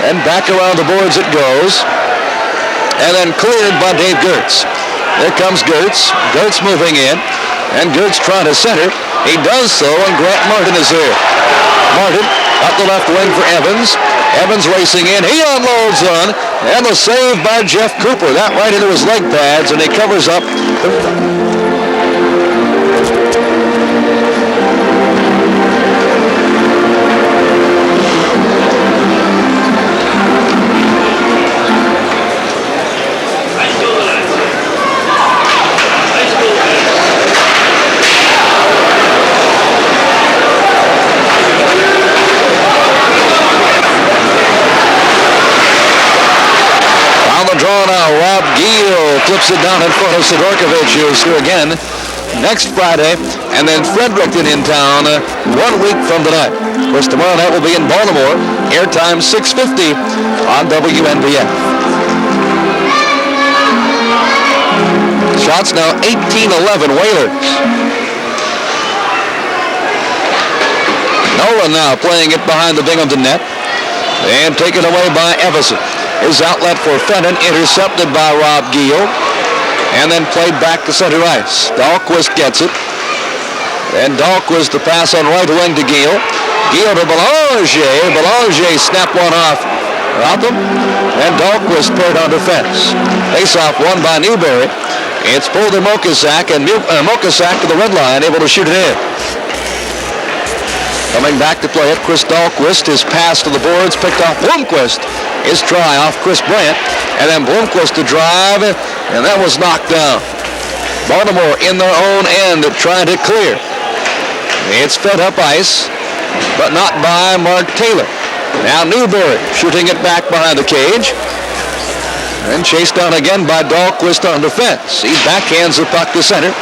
And back around the boards it goes. And then cleared by Dave Gertz. Here comes Gertz. Gertz moving in. And Gertz trying to center. He does so, and Grant Martin is there. Martin up the left wing for Evans. Evans racing in. He unloads one. And the save by Jeff Cooper. That right into his leg pads, and he covers up. Draw now, Rob Giel flips it down in front of Sidorkovich, who's here again next Friday and then Fredericton in town 1 week from tonight. Of course, tomorrow night will be in Baltimore. Airtime 6:50 on WNBF. Shots now 18-11 Whalers. Nolan now playing it behind the Binghamton net and taken away by Everson. His outlet for Fenton intercepted by Rob Giel and then played back to center ice. Dahlquist gets it. And Dahlquist to pass on right wing to Giel. Giel to Belanger. Belanger snapped one off Rotham. And Dahlquist paired on defense. Face-off won by Newberry. It's pulled to Mokosak, and Mokosak to the red line, able to shoot it in. Coming back to play it, Chris Dahlquist. His pass to the boards picked off Blomqvist. His try off Chris Brandt. And then Blomqvist to drive, and that was knocked down. Baltimore in their own end trying to clear. It's fed up ice, but not by Mark Taylor. Now Newberry shooting it back behind the cage. And chased down again by Dahlquist on defense. He backhands the puck to center.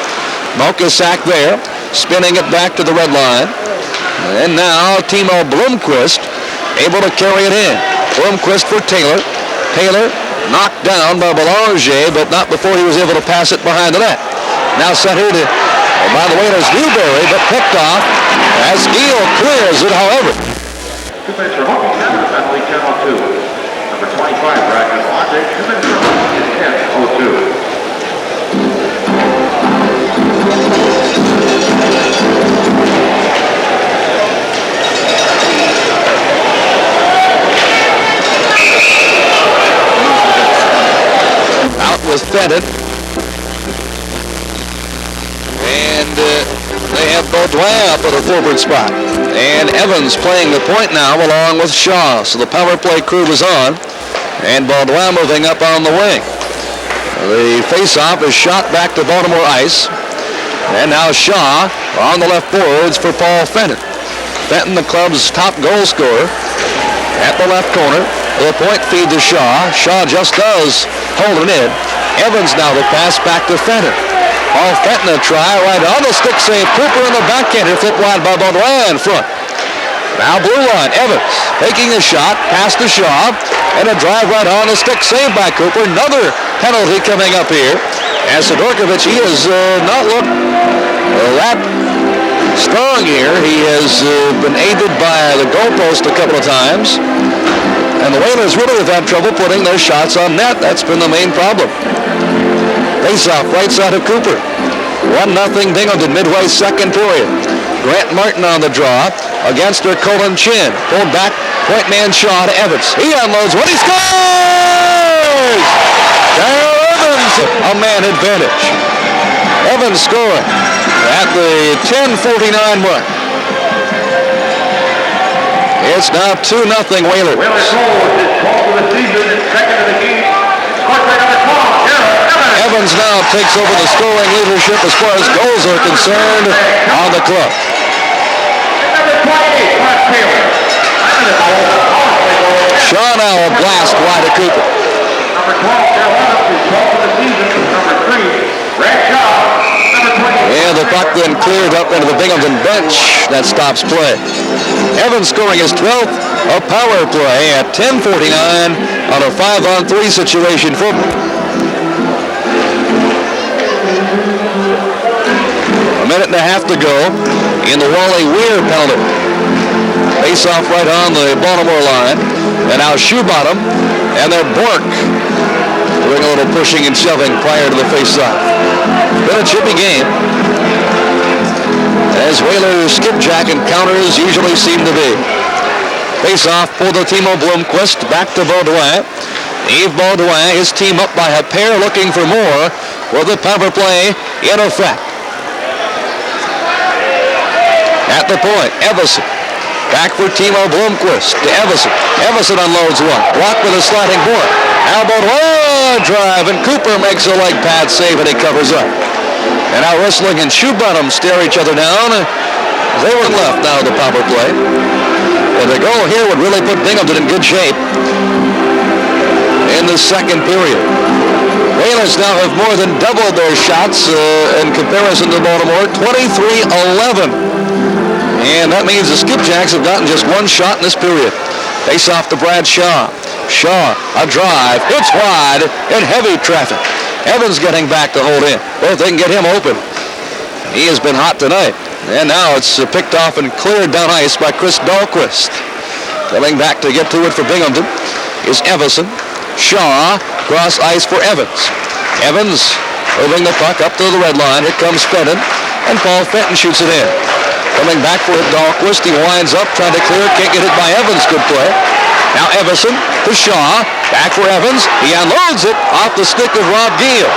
Mokosak there, spinning it back to the red line. And now Timo Blomqvist able to carry it in. Blomqvist for Taylor. Taylor knocked down by Belanger, but not before he was able to pass it behind the net. Now centered by the way, there's Newberry, but picked off as Giel clears it, however. 2 minutes for Hockey, penalty 10-02. Number 25, Bracken Andre, 2 minutes for Hockey is 10-02. Out was Fenton. And they have Baudouin up at a forward spot. And Evans playing the point now along with Shaw. So the power play crew was on. And Baudouin moving up on the wing. The face-off is shot back to Baltimore ice. And now Shaw on the left boards for Paul Fenton. Fenton, the club's top goal scorer, at the left corner. The point feed to Shaw. Shaw just does hold it in. Evans now the pass back to Fenton. Paul Fenton a try right on the stick save. Cooper in the backhander, flip wide by Baudouin in front. Now blue line, Evans taking a shot, pass to Shaw, and a drive right on the stick save by Cooper. Another penalty coming up here. As Sidorkovich, he has not looked that strong here. He has been aided by the goalpost a couple of times. And the Whalers really have had trouble putting their shots on net. That's been the main problem. Face-off, right side of Cooper. 1-0 Binghamton midway second period. Grant Martin on the draw against her Colin Chin. Pulled back, point man Shaw to Evans. He unloads one, he scores! Darryl Evans, a man advantage. Evans scoring at the 10:49 mark. It's now 2-0 Whalers. Whalers goal is his 12th of the season and second of the game. Scored by number 12, Darryl Evans. Evans now takes over the scoring leadership as far as goals are concerned on the club. Number 28, Mark Taylor. Shaw now a blast wide of Cooper. Number 12, Darryl Evans, his 12th of the season. Number 3, Brad Shaw. Number 28. And the puck then cleared up into the Binghamton bench. That stops play. Evans scoring his 12th of power play at 10:49 on a 5-on-3 situation for a minute and a half to go in the Wally Weir penalty. Face off right on the Baltimore line. And now Shoebottom and their Bork doing a little pushing and shoving prior to the face-off. Been a chippy game, as Whalers skipjack encounters usually seem to be. Face-off for the Timo Blomqvist, back to Baudouin. Yves Baudouin, his team up by a pair, looking for more with the power play in effect. At the point, Everson. Back for Timo Blomqvist to Everson. Everson unloads one. Blocked with a sliding board. Now Baudouin drive, and Cooper makes a leg pad save, and he covers up. And now Wrestling and Shoebottom stare each other down. They were left now the power play. And the goal here would really put Binghamton in good shape in the second period. Whalers now have more than doubled their shots in comparison to Baltimore, 23-11. And that means the Skipjacks have gotten just one shot in this period. Face off to Brad Shaw. Shaw, a drive, hits wide in heavy traffic. Evans getting back to hold in. Both they can get him open. He has been hot tonight. And now it's picked off and cleared down ice by Chris Dahlquist. Coming back to get to it for Binghamton is Everson. Shaw, cross ice for Evans. Evans moving the puck up to the red line. Here comes Fenton, and Paul Fenton shoots it in. Coming back for it, Dahlquist. He winds up, trying to clear. Can't get it by Evans. Good play. Now Everson to Shaw. Back for Evans. He unloads it off the stick of Rob Giel.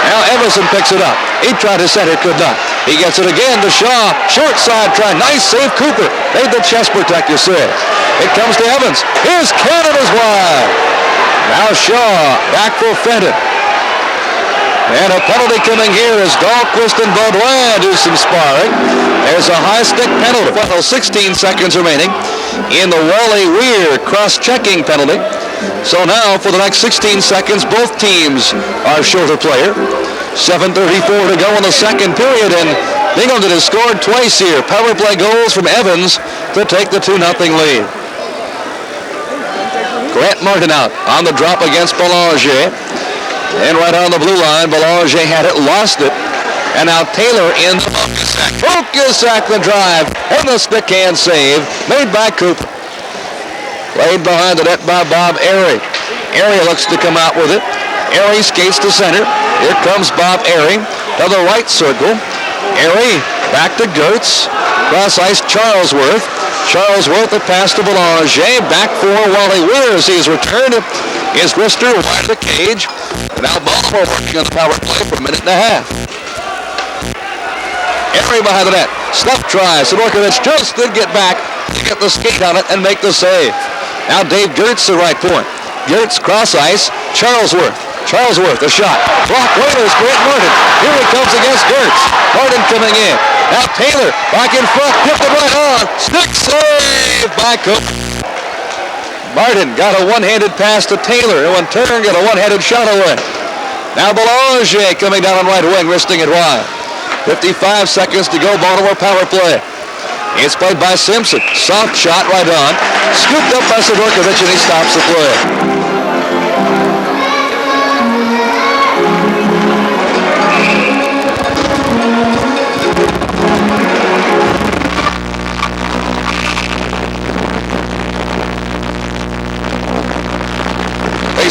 Now Everson picks it up. He tried to center, could not. He gets it again to Shaw. Short side try. Nice save, Cooper. Made the chest protector save. It comes to Evans. Here's Canada's wide. Now Shaw back for Fenton. And a penalty coming here as Dahlquist and Baudouin do some sparring. There's a high stick penalty. Final 16 seconds remaining in the Wally Weir cross-checking penalty. So now for the next 16 seconds, both teams are short a player. 7:34 to go in the second period, and Binghamton has scored twice here. Power play goals from Evans to take the 2-0 lead. Grant Martin out on the drop against Belanger. And right on the blue line, Belanger had it, lost it. And now Taylor in the Focus-sack the drive, and the stick hand save made by Cooper. Played behind the net by Bob Airy. Airy looks to come out with it. Airy skates to center. Here comes Bob Airy to the right circle. Airy back to Gertz. Cross ice Charlesworth. Charlesworth a pass to Belanger. Back for Wally Weir as he's returned. Is Rister wide the cage. Now Baltimore working on the power play for a minute and a half. Airy behind the net. Snuff tries. Sidorkovich just did get back to get the skate on it and make the save. Now Dave Gertz the right point. Gertz cross ice. Charlesworth. Charlesworth a shot. Block Whalers. Grant Martin. Here he comes against Gertz. Martin coming in. Now Taylor back in front. Tipped it right on. Stick save by Cook. Martin got a one-handed pass to Taylor, who in turn got a one-handed shot away. Now Belanger coming down on right wing, wristing it wide. 55 seconds to go, Baltimore power play. It's played by Simpson. Soft shot right on. Scooped up by Sidorkovich, and he stops the play.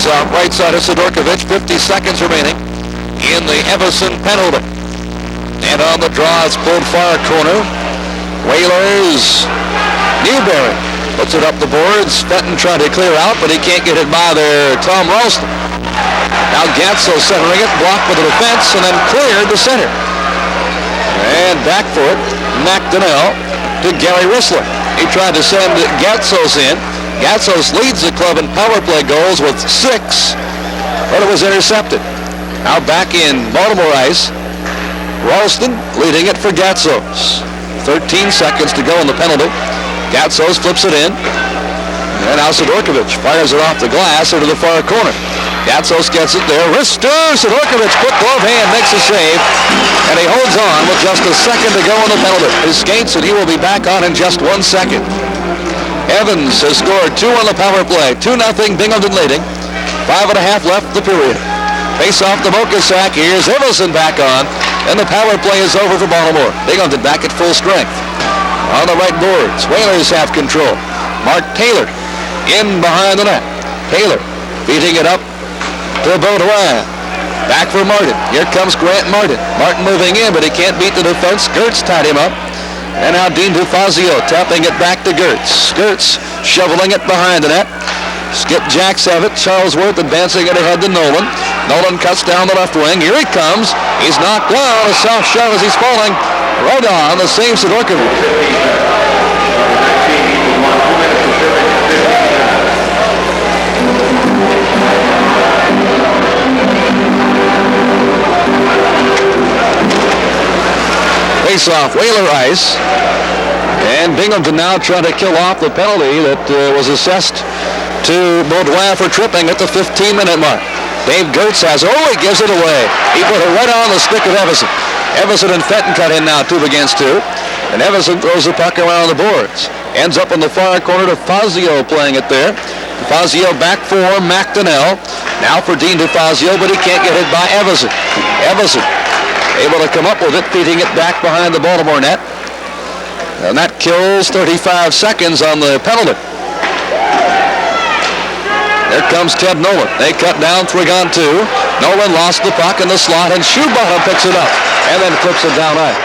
Off right side of Sidorkovich, 50 seconds remaining in the Everson penalty. And on the draw, it's pulled far corner. Whalers, Newberry puts it up the boards. Fenton trying to clear out, but he can't get it by there. Tom Ralston. Now Gatso centering it, blocked by the defense, and then cleared to center. And back for it, McDonnell to Gary Rissler. He tried to send Gatsos in. Gatsos leads the club in power play goals with 6, but it was intercepted. Now back in Baltimore ice, Ralston leading it for Gatsos. 13 seconds to go in the penalty. Gatsos flips it in, and now Sidorkovich fires it off the glass into the far corner. Gatsos gets it there. Rister, Sidorkovich, quick glove hand, makes a save, and he holds on with just a second to go in the penalty. He skates, and he will be back on in just 1 second. Evans has scored 2 on the power play. 2-0 Binghamton leading. 5.5 left the period. Face off the Focus-sack. Here's Everson back on. And the power play is over for Baltimore. Binghamton back at full strength. On the right boards, Whalers have control. Mark Taylor in behind the net. Taylor beating it up to Baudouin. Back for Martin. Here comes Grant Martin. Martin moving in, but he can't beat the defense. Gertz tied him up. And now Dean DeFazio tapping it back to Gertz. Gertz shoveling it behind the net. Skipjacks have it. Charlesworth advancing it ahead to Nolan. Nolan cuts down the left wing. Here he comes. He's knocked down. A soft shot as he's falling. Right on the same Sidorkovich. Face-off, Whaler ice. And Binghamton now trying to kill off the penalty that was assessed to Baudouin for tripping at the 15-minute mark. Dave Gertz has he gives it away. He put it right on the stick of Everson. Everson and Fenton cut in now 2 against 2. And Everson throws the puck around the boards. Ends up in the far corner to Fazio playing it there. Fazio back for McDonnell. Now for Dean DeFazio, but he can't get hit by Everson. Everson able to come up with it, feeding it back behind the Baltimore net. And that kills 35 seconds on the penalty. There comes Ted Nolan. They cut down 3 on 2. Nolan lost the puck in the slot, and Shoebottom picks it up and then flips it down ice.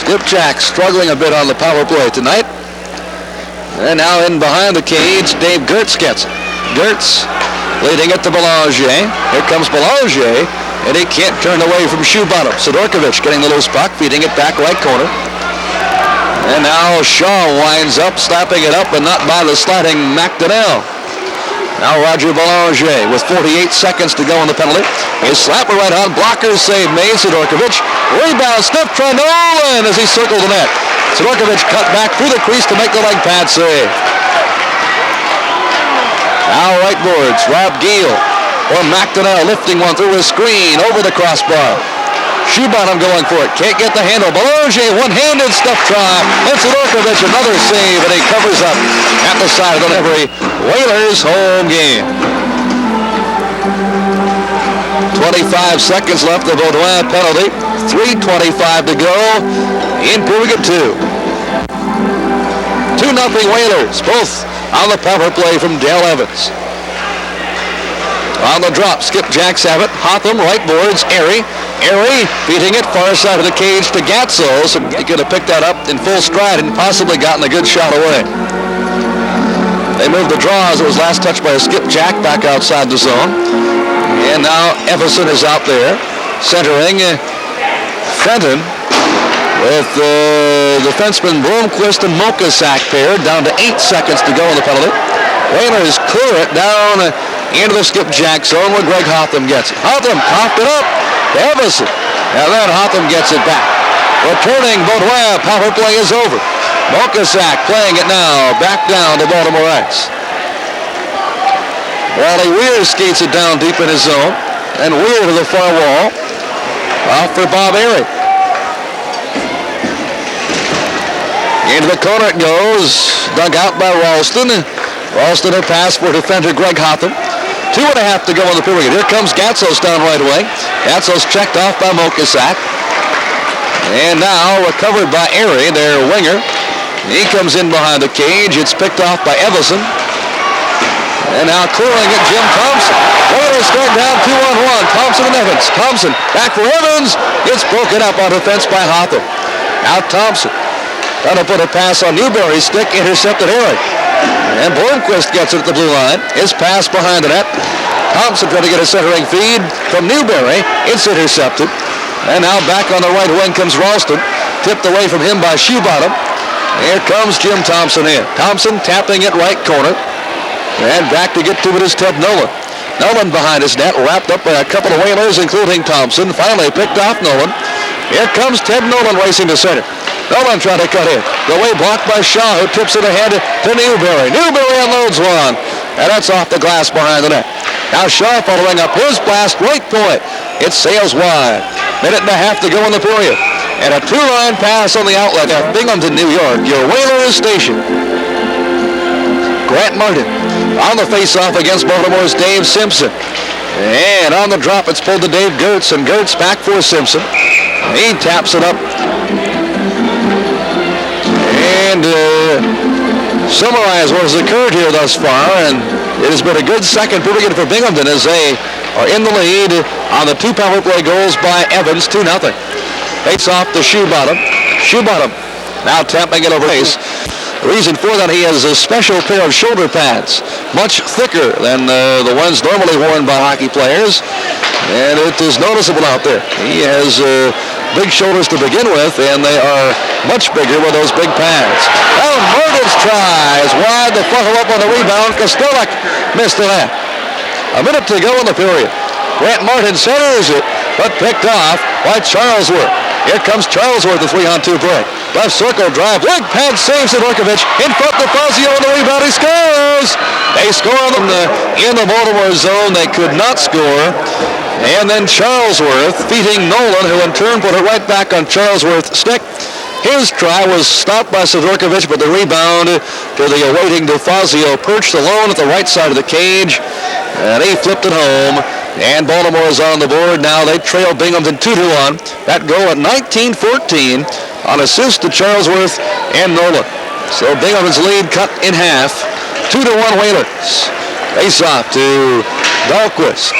Skipjacks struggling a bit on the power play tonight. And now in behind the cage, Dave Gertz gets it. Gertz leading it to Belanger. Here comes Belanger, and he can't turn away from Shoebottom. Sidorkovich getting the loose puck, feeding it back right corner. And now Shaw winds up, slapping it up, but not by the sliding McDonnell. Now Roger Belanger with 48 seconds to go on the penalty. His slapper right on, blocker save made. Sidorkovich rebound, sniff try Nolan as he circled the net. Sidorkovich cut back through the crease to make the leg pad save. Now right boards, Rob Giel or McDonnell lifting one through his screen over the crossbar. Shoebottom going for it, can't get the handle. Belanger one-handed stuff try. And Sidorkovich another save, and he covers up at the side of every Whalers home game. 25 seconds left of Baudouin penalty. 3:25 to go in period 2. 2-0 Whalers, both on the power play from Dale Evans. On the drop, Skipjacks have it. Hotham, right boards, Airy feeding it far side of the cage to Gatso. So he could have picked that up in full stride and possibly gotten a good shot away. They moved the draw as it was last touched by a Skipjack back outside the zone. And now Everson is out there, centering Fenton with defenseman Bloomquist and Mokasak paired, down to 8 seconds to go in the penalty. Whalers clear it down into the Skipjack zone where Greg Hotham gets it. Hotham popped it up to Everson. And then Hotham gets it back. Returning Baudouin, power play is over. Mokasak playing it now, back down to Baltimore ice. Wally Weir skates it down deep in his zone. And Weir to the far wall. Off for Bob Airy. Into the corner it goes. Dug out by Ralston. Ralston a pass for defender Greg Hotham. 2.5 to go in the period. Here comes Gatsos down right away. Gatsos checked off by Mokasak. And now recovered by Airy, their winger. He comes in behind the cage. It's picked off by Everson. And now clearing it, Jim Thompson. Whalers start down 2-on-1. Thompson and Evans. Thompson back for Evans. It's broken up on defense by Hotham. Now Thompson trying to put a pass on Newberry's stick, intercepted Airy. And Bloomquist gets it at the blue line. His pass behind the net. Thompson trying to get a centering feed from Newberry. It's intercepted. And now back on the right wing comes Ralston. Tipped away from him by Shoebottom. Here comes Jim Thompson in. Thompson tapping it right corner. And back to get to it is Ted Nolan. Nolan behind his net, wrapped up by a couple of Whalers, including Thompson. Finally picked off Nolan. Here comes Ted Nolan racing to center. Nolan trying to cut in. The way blocked by Shaw, who tips it ahead to Newberry. Newberry unloads one. And that's off the glass behind the net. Now Shaw following up his blast, right point. It sails wide. 1.5 to go in the period. And a 2-line pass on the outlet at Binghamton, New York. Your Whalers station. Grant Martin on the face-off against Baltimore's Dave Simpson. And on the drop, it's pulled to Dave Gertz, and Gertz back for Simpson. He taps it up. And summarize what has occurred here thus far, and it has been a good second period for Binghamton as they are in the lead on the 2 power play goals by Evans, 2-0. Face off to Shoebottom. Shoebottom now tapping it over base. The reason for that, he has a special pair of shoulder pads, much thicker than the ones normally worn by hockey players, and it is noticeable out there. He has big shoulders to begin with, and they are much bigger with those big pads. Now Martin's try is wide. The follow up on the rebound. Kostolak missed the net. A minute to go in the period. Grant Martin centers it, but picked off by Charlesworth. Here comes Charlesworth, the 3-on-2 break. Left circle drive. Leg pad saves Sidorkovich. In front to Fazio on the rebound. He scores. They score in the Baltimore zone. They could not score. And then Charlesworth feeding Nolan, who in turn put it right back on Charlesworth's stick. His try was stopped by Sidorkovich, but the rebound to the awaiting DeFazio perched alone at the right side of the cage. And he flipped it home. And Baltimore is on the board. Now they trail Binghamton 2-1. That goal at 19-14 on assist to Charlesworth and Nolan. So Binghamton's lead cut in half. 2-1 Whalers. Face off to Dahlquist.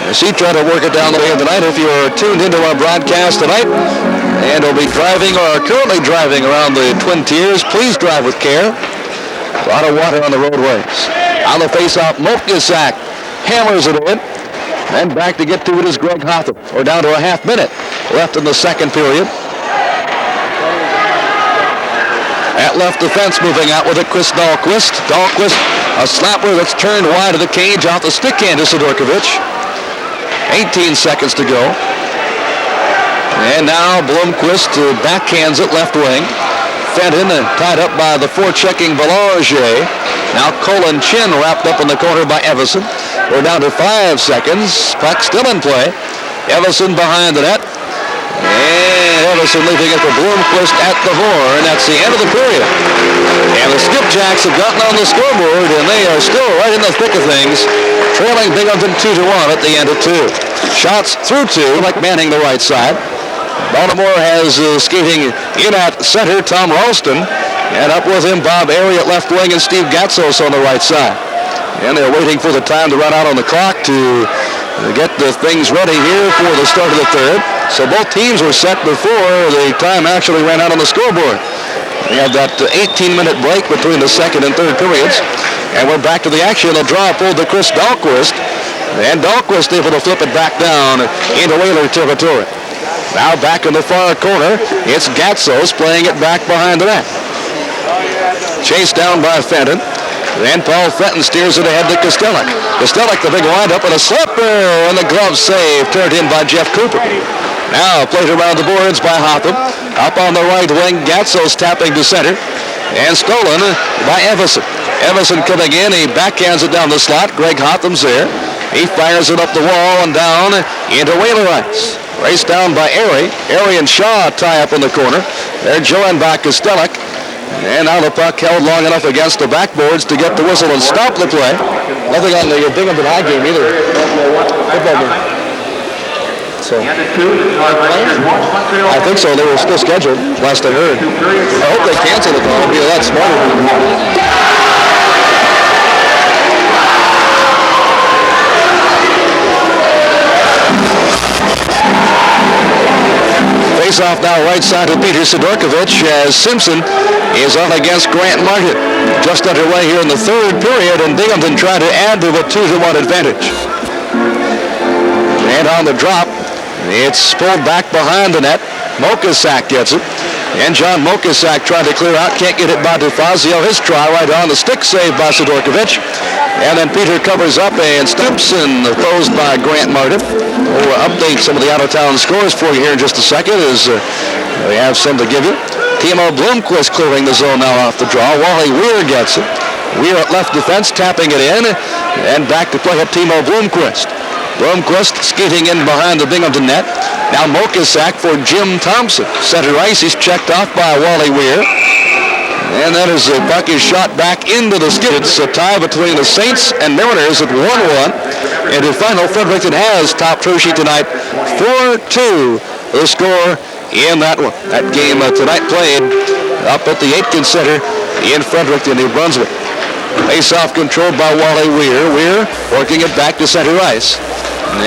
As he tried to work it down the way of the night. If you are tuned into our broadcast tonight and will be driving or are currently driving around the Twin Tiers, please drive with care. A lot of water on the roadways. On the face-off, Mokisak hammers it in. Then back to get to it is Greg Hotham. We're down to a half minute left in the second period. At left defense, moving out with it, Chris Dahlquist. Dahlquist, a slapper that's turned wide of the cage off the stick hand to Sidorkovich. 18 seconds to go. And now Blomqvist backhands it left wing. Fenton tied up by the forechecking Belanger. Now Colin Chin wrapped up in the corner by Everson. We're down to 5 seconds. Puck still in play. Everson behind the net. And Everson leaving it for Blomqvist at the horn. That's the end of the period. And the Skipjacks have gotten on the scoreboard, and they are still right in the thick of things, trailing Binghamton 2-1 at the end of 2. Shots through 2, like manning the right side. Baltimore has skating in at center, Tom Ralston, and up with him Bob Airy at left wing and Steve Gatsos on the right side. And they're waiting for the time to run out on the clock to get the things ready here for the start of the third. So both teams were set before the time actually ran out on the scoreboard. We have that 18-minute break between the second and third periods. And we're back to the action. A draw pulled to Chris Dahlquist. And Dahlquist able to flip it back down into Whaler territory. Now back in the far corner, it's Gatsos playing it back behind the net. Chased down by Fenton. Then Paul Fenton steers it ahead to Kostelic. Kostelic, the big windup, and a slipper, and the glove save turned in by Jeff Cooper. Now played around the boards by Hotham. Up on the right wing, Gatsos tapping to center, and stolen by Everson. Everson coming in, he backhands it down the slot. Greg Hotham's there. He fires it up the wall and down into Whaler ice. Raced down by Airy. Airy and Shaw tie up in the corner. They're joined by Kostelic. And now the puck held long enough against the backboards to get the whistle and stop the play. Nothing on the Binghamton High game either. Football game. So, I think so. They were still scheduled, last I heard. I hope they cancel it, though. It'll be a lot smarter. Face-off now right side to Peter Sidorkovich as Simpson is on against Grant Martin. Just underway here in the third period, and Binghamton trying to add to a 2-1 advantage. And on the drop, it's pulled back behind the net. Mokisak gets it. And John Mokisak trying to clear out. Can't get it by DeFazio. His try right on. The stick saved by Sidorkovich. And then Peter covers up, and Stimpson opposed by Grant Martin. We'll update some of the out-of-town scores for you here in just a second as we have some to give you. Timo Blomqvist clearing the zone now off the draw. Wally Weir gets it. Weir at left defense, tapping it in. And back to play at Timo Blomqvist. Blomqvist skating in behind the Binghamton net. Now Mokisak for Jim Thompson. Center ice, he's checked off by Wally Weir. And that is the puck is shot back into the skid. It's a tie between the Saints and Mariners at 1-1. And in final, Fredericton has topped Hershey tonight 4-2. The score in that one. That game tonight played up at the Aitken Center in Fredericton, New Brunswick. Face-off controlled by Wally Weir. Weir working it back to center ice.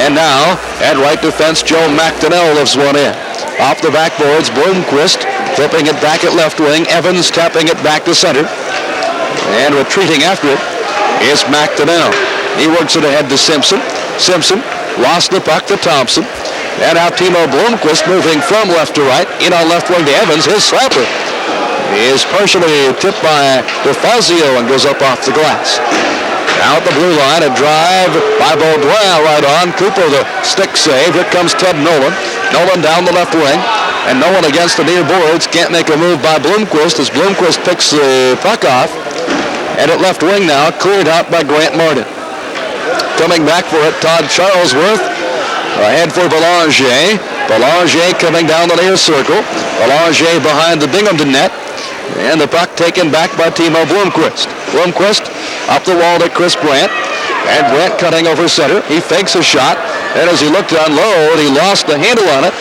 And now, at right defense, Joe McDonnell lifts one in. Off the backboards, Blomqvist flipping it back at left wing. Evans tapping it back to center. And retreating after it is McDonnell. He works it ahead to Simpson. Simpson lost the puck to Thompson. And now Timo Blomqvist moving from left to right. In on left wing to Evans. His slapper is partially tipped by DeFazio and goes up off the glass. Out the blue line, a drive by Baudouin right on. Cooper, the stick save. Here comes Ted Nolan. Nolan down the left wing. and no one against the near boards. Can't make a move by Bloomquist as Bloomquist picks the puck off. And at left wing now, cleared out by Grant Martin. Coming back for it, Todd Charlesworth. Ahead for Belanger. Belanger coming down the near circle. Belanger behind the Binghamton net. And the puck taken back by Timo Bloomquist. Bloomquist up the wall to Chris Brandt. And Brandt cutting over center. He fakes a shot. And as he looked to unload, he lost the handle on it.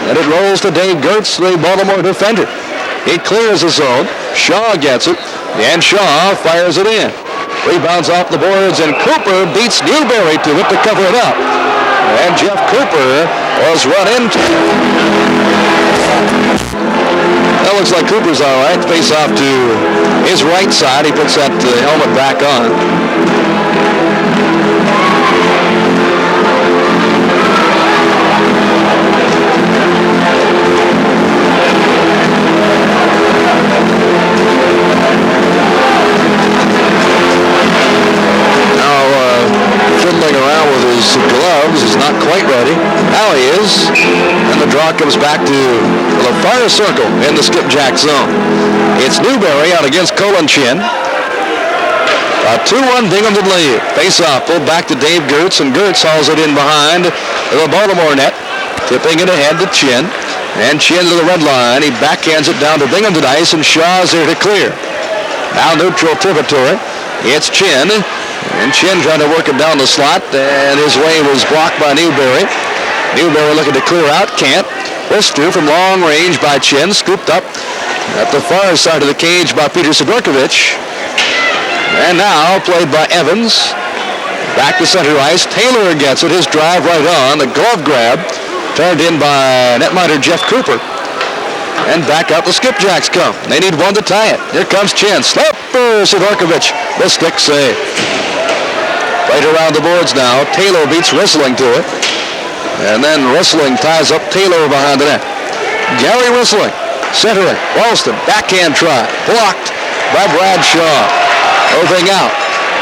And it rolls to Dave Gertz, the Baltimore defender. He clears the zone. Shaw gets it. And Shaw fires it in. Rebounds off the boards, and Cooper beats Newberry to it to cover it up. And Jeff Cooper was run into. That looks like Cooper's all right. Face off to his right side. He puts that helmet back on. Fiddling around with his gloves. He's not quite ready. Now he is. And the draw comes back to the far circle in the Skipjacks zone. It's Newberry out against Colin Chin. A 2-1 Binghamton lead. Face-off pulled back to Dave Gertz, and Gertz hauls it in behind the Baltimore net. Tipping it ahead to Chin. And Chin to the red line. He backhands it down to Binghamton ice, and Shaw's there to clear. Now neutral territory. It's Chin. And Chin trying to work it down the slot, and his way was blocked by Newberry. Newberry looking to clear out, can't. Lister from long range by Chin, scooped up at the far side of the cage by Peter Sidorkovich. And now played by Evans. Back to center ice. Taylor gets it, his drive right on. The glove grab turned in by netminder Jeff Cooper. And back out the Skipjacks come. They need one to tie it. Here comes Chin. Slapper Sidorkovich. The stick save. Right around the boards now. Taylor beats Rissling to it. And then Rissling ties up Taylor behind the net. Gary Rissling, centering. Ralston, backhand try. Blocked by Bradshaw. Moving out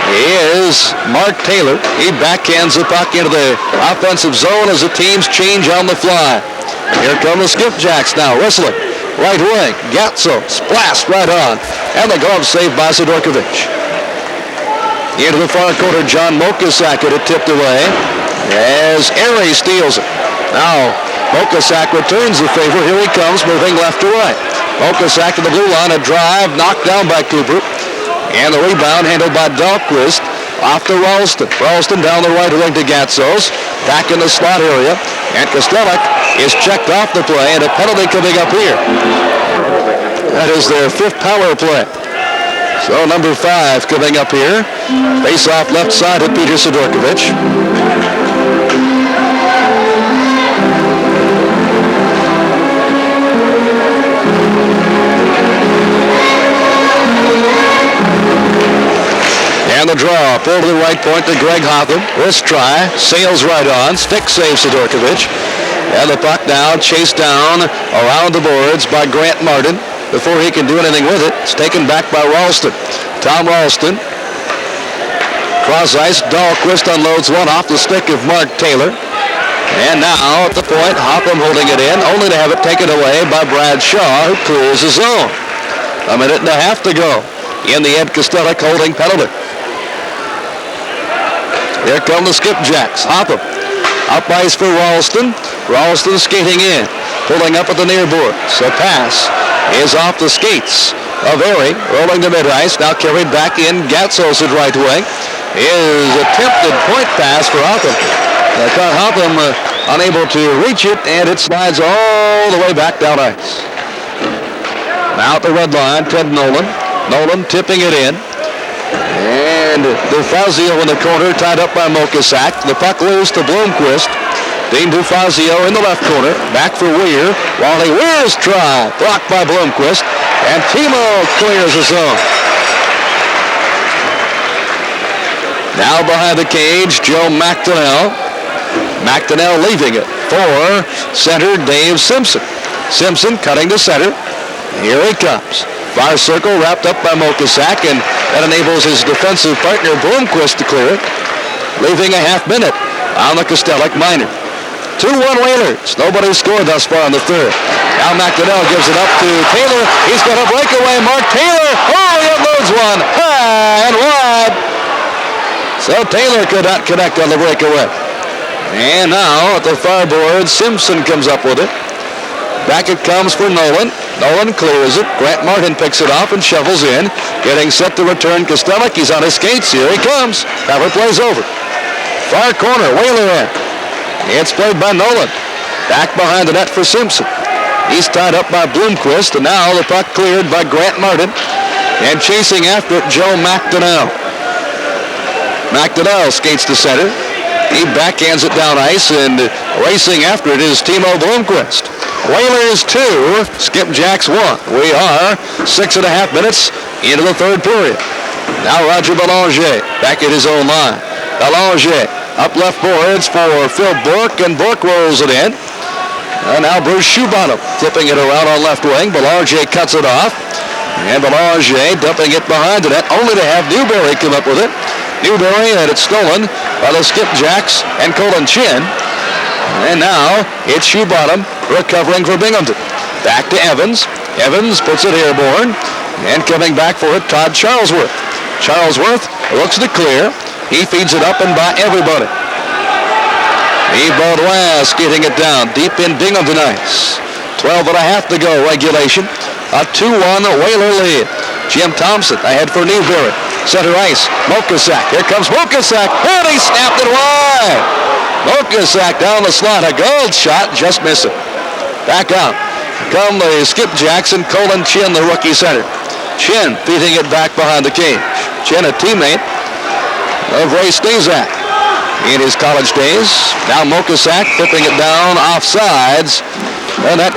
is Mark Taylor. He backhands the puck into the offensive zone as the teams change on the fly. Here come the Skipjacks now. Rissling, right wing. Gatso, splashed right on. And the glove saved by Sidorkovich. Into the far corner, John Mokasak had it tipped away as Airy steals it. Now, Mokasak returns the favor. Here he comes, moving left to right. Mokasak to the blue line, a drive knocked down by Cooper. And the rebound handled by Dahlquist off to Ralston. Ralston down the right wing to Gatsos. Back in the slot area. And Kostelek is checked off the play, and a penalty coming up here. That is their fifth power play. So number 5 coming up here. Face off left side of Peter Sidorkovich. And the draw. Pull to the right point to Greg Hotham. Wrist try. Sails right on. Stick save Sidorkovich. And the puck now chased down around the boards by Grant Martin. Before he can do anything with it, it's taken back by Ralston. Tom Ralston. Cross ice, Dahlquist unloads one off the stick of Mark Taylor. And now at the point, Hotham holding it in, only to have it taken away by Bradshaw, who clears the zone. A minute and a half to go in the Ed Kostelek holding penalty. Here come the Skipjacks. Hotham up ice for Ralston. Ralston skating in, pulling up at the near boards. A pass is off the skates of Airy, rolling to mid-ice, now carried back in. Gatsos at right wing. Is attempted point pass for Hotham. Hotham unable to reach it, and it slides all the way back down ice. Now at the red line, Ted Nolan. Nolan tipping it in. And DeFazio in the corner, tied up by Mokasak. The puck loose to Bloomquist. Dean DeFazio in the left corner. Back for Weir. Wally Weir's try. Blocked by Bloomquist. And Timo clears the zone. Now behind the cage, Joe McDonnell. McDonnell leaving it for center Dave Simpson. Simpson cutting to center. Here he comes. Far circle wrapped up by Mokasak, and that enables his defensive partner Bloomquist to clear it. Leaving a half minute on the Kostelek minor. 2-1 Whalers. Nobody scored thus far in the third. Now McDonnell gives it up to Taylor. He's got a breakaway. Mark Taylor. Oh, he unloads one. High and wide. So Taylor could not connect on the breakaway. And now at the far board, Simpson comes up with it. Back it comes for Nolan. Nolan clears it. Grant Martin picks it off and shovels in. Getting set to return Kostelic. He's on his skates. Here he comes. Power play's over. Far corner. Whaler in. It's played by Nolan. Back behind the net for Simpson. He's tied up by Bloomquist. And now the puck cleared by Grant Martin. And chasing after it, Joe McDonnell. McDonnell skates to center. He backhands it down ice, and racing after it is Timo Bloomquist. Whalers 2, Skipjacks 1. We are 6.5 minutes into the third period. Now Roger Belanger back at his own line. Belanger up left boards for Phil Bourque, and Bourque rolls it in. And now Bruce Shoebottom flipping it around on left wing. Belanger cuts it off. And Belanger dumping it behind the net, only to have Newberry come up with it. Newberry had it stolen by the Skipjacks and Colin Chin. And now it's Shoebottom recovering for Binghamton. Back to Evans. Evans puts it airborne. And coming back for it, Todd Charlesworth. Charlesworth looks to clear. He feeds it up and by everybody. Yves Baudouin skating it down deep in Binghamton ice. 12.5 to go regulation. A 2-1 Whaler lead. Jim Thompson ahead for Newberry. Center ice, Mokasak. Here comes Mokasak, and he snapped it wide. Mokasak down the slot, a gold shot, just missing. Back out come the Skipjacks and Colin Chin, the rookie center. Chin feeding it back behind the cage. Chin, a teammate of Ray Stazak in his college days. Now Mokasak flipping it down offsides, and that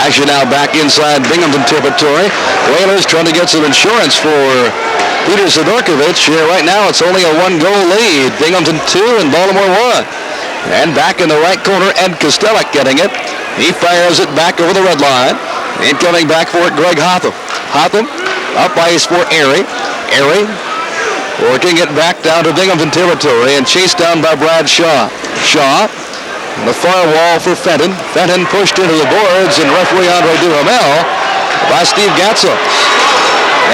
action now back inside Binghamton territory. Whalers trying to get some insurance for Peter Zadorkovich. Right now it's only a 1-goal lead. Binghamton 2 and Baltimore 1. And back in the right corner, Ed Kostelic getting it. He fires it back over the red line. And coming back for it, Greg Hotham. Hotham up ice for Airy. Airy working it back down to Binghamton territory and chased down by Brad Shaw. Shaw the far wall for Fenton. Fenton pushed into the boards, and referee Andre Duhamel by Steve Gatsos.